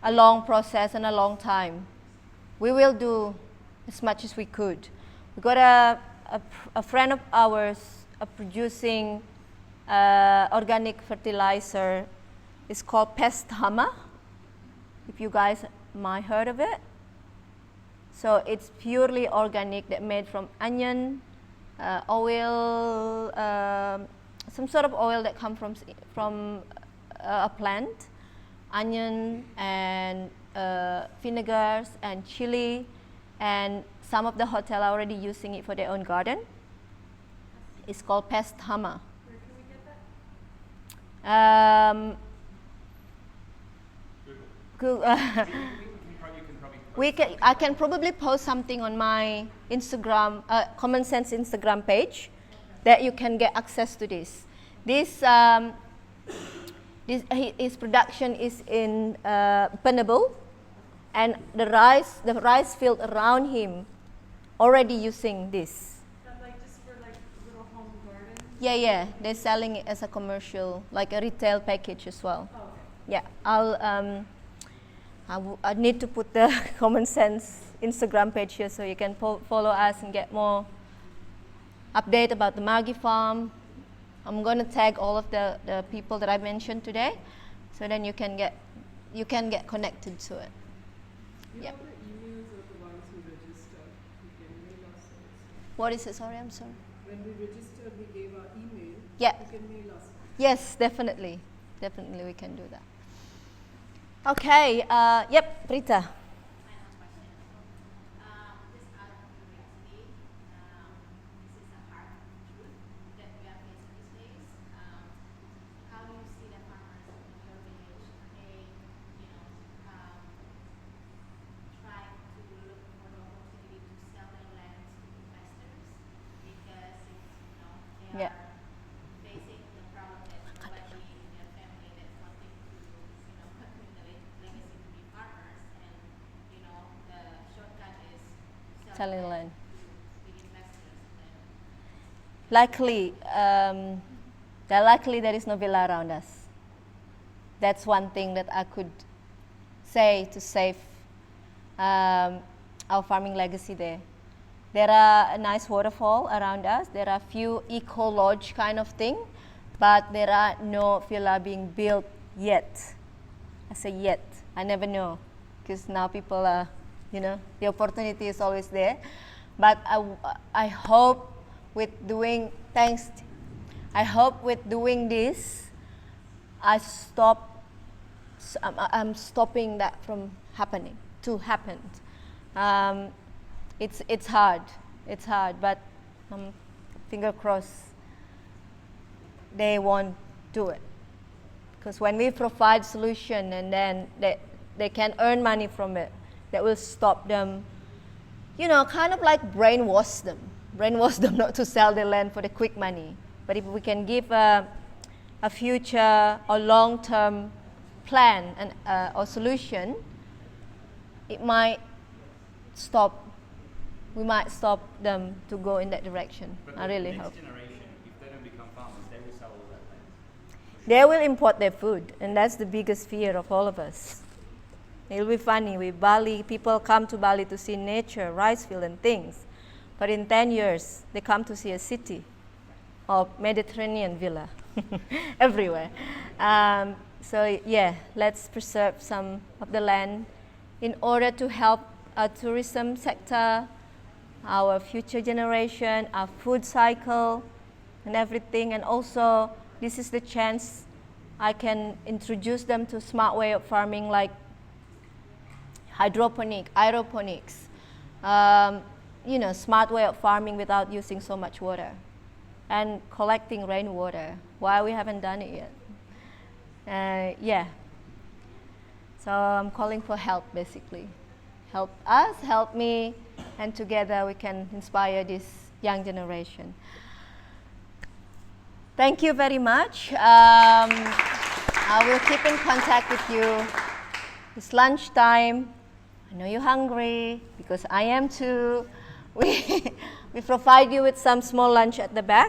a long process and a long time. We will do as much as we could. We got a friend of ours producing organic fertilizer. It's called Pest Hammer, if you guys might heard of it. So it's purely organic, that made from onion, oil, some sort of oil that comes from a plant, onion and vinegars and chili, and some of the hotel are already using it for their own garden. It's called Pest Hammer. Where can we get that? Google. I can probably post something on my Instagram, Common Sense Instagram page, that you can get access to this. His production is in Penable, and the rice field around him already using this. Like just for like little home garden? Yeah, they're selling it as a commercial, like a retail package as well. Oh, okay. Yeah, I need to put the Common Sense Instagram page here so you can follow us and get more update about the Margie farm. I'm going to tag all of the people that I mentioned today, so then you can get connected to it. Yeah. The emails of the ones who registered, you can mail us. What is it? Sorry, I'm sorry. When we registered, we gave our email. Yeah. You can mail us. Yes, definitely we can do that. Okay. Yep, Rita. Final question. Just out of curiosity, this is a hard truth that we are facing these days. How do you see the farmers in your village? Are they, trying to look for the opportunity to sell their land to investors because they Yeah. are facing the problem that nobody in their family that's wanting to, continue the legacy to be farmers, and the shortcut is Selling land. to big investors. And Luckily, luckily there is no villa around us. That's one thing that I could say to save our farming legacy there. There are a nice waterfall around us. There are few eco lodge kind of thing, but there are no villa being built yet. I say yet. I never know, because now people are, the opportunity is always there. But I hope with doing this, I'm stopping that from happening. It's hard, but finger crossed they won't do it. Because when we provide solution and then they can earn money from it, that will stop them, kind of like brainwash them not to sell their land for the quick money. But if we can give a future or long-term plan and or solution, it might stop. We might stop them to go in that direction. But I really the hope. next generation, if they don't become farmers, they will sell all that land. They will import their food, and that's the biggest fear of all of us. It'll be funny, with Bali, people come to Bali to see nature, rice field and things. But in 10 years, they come to see a city or Mediterranean villa everywhere. So yeah, let's preserve some of the land in order to help our tourism sector, our future generation, our food cycle and everything. And also, this is the chance I can introduce them to smart way of farming like hydroponic, aeroponics, smart way of farming without using so much water, and collecting rainwater. Why we haven't done it yet? Yeah. So I'm calling for help, basically. Help us, help me, and together we can inspire this young generation. Thank you very much. I will keep in contact with you. It's lunchtime. I know you're hungry, because I am too. We provide you with some small lunch at the back.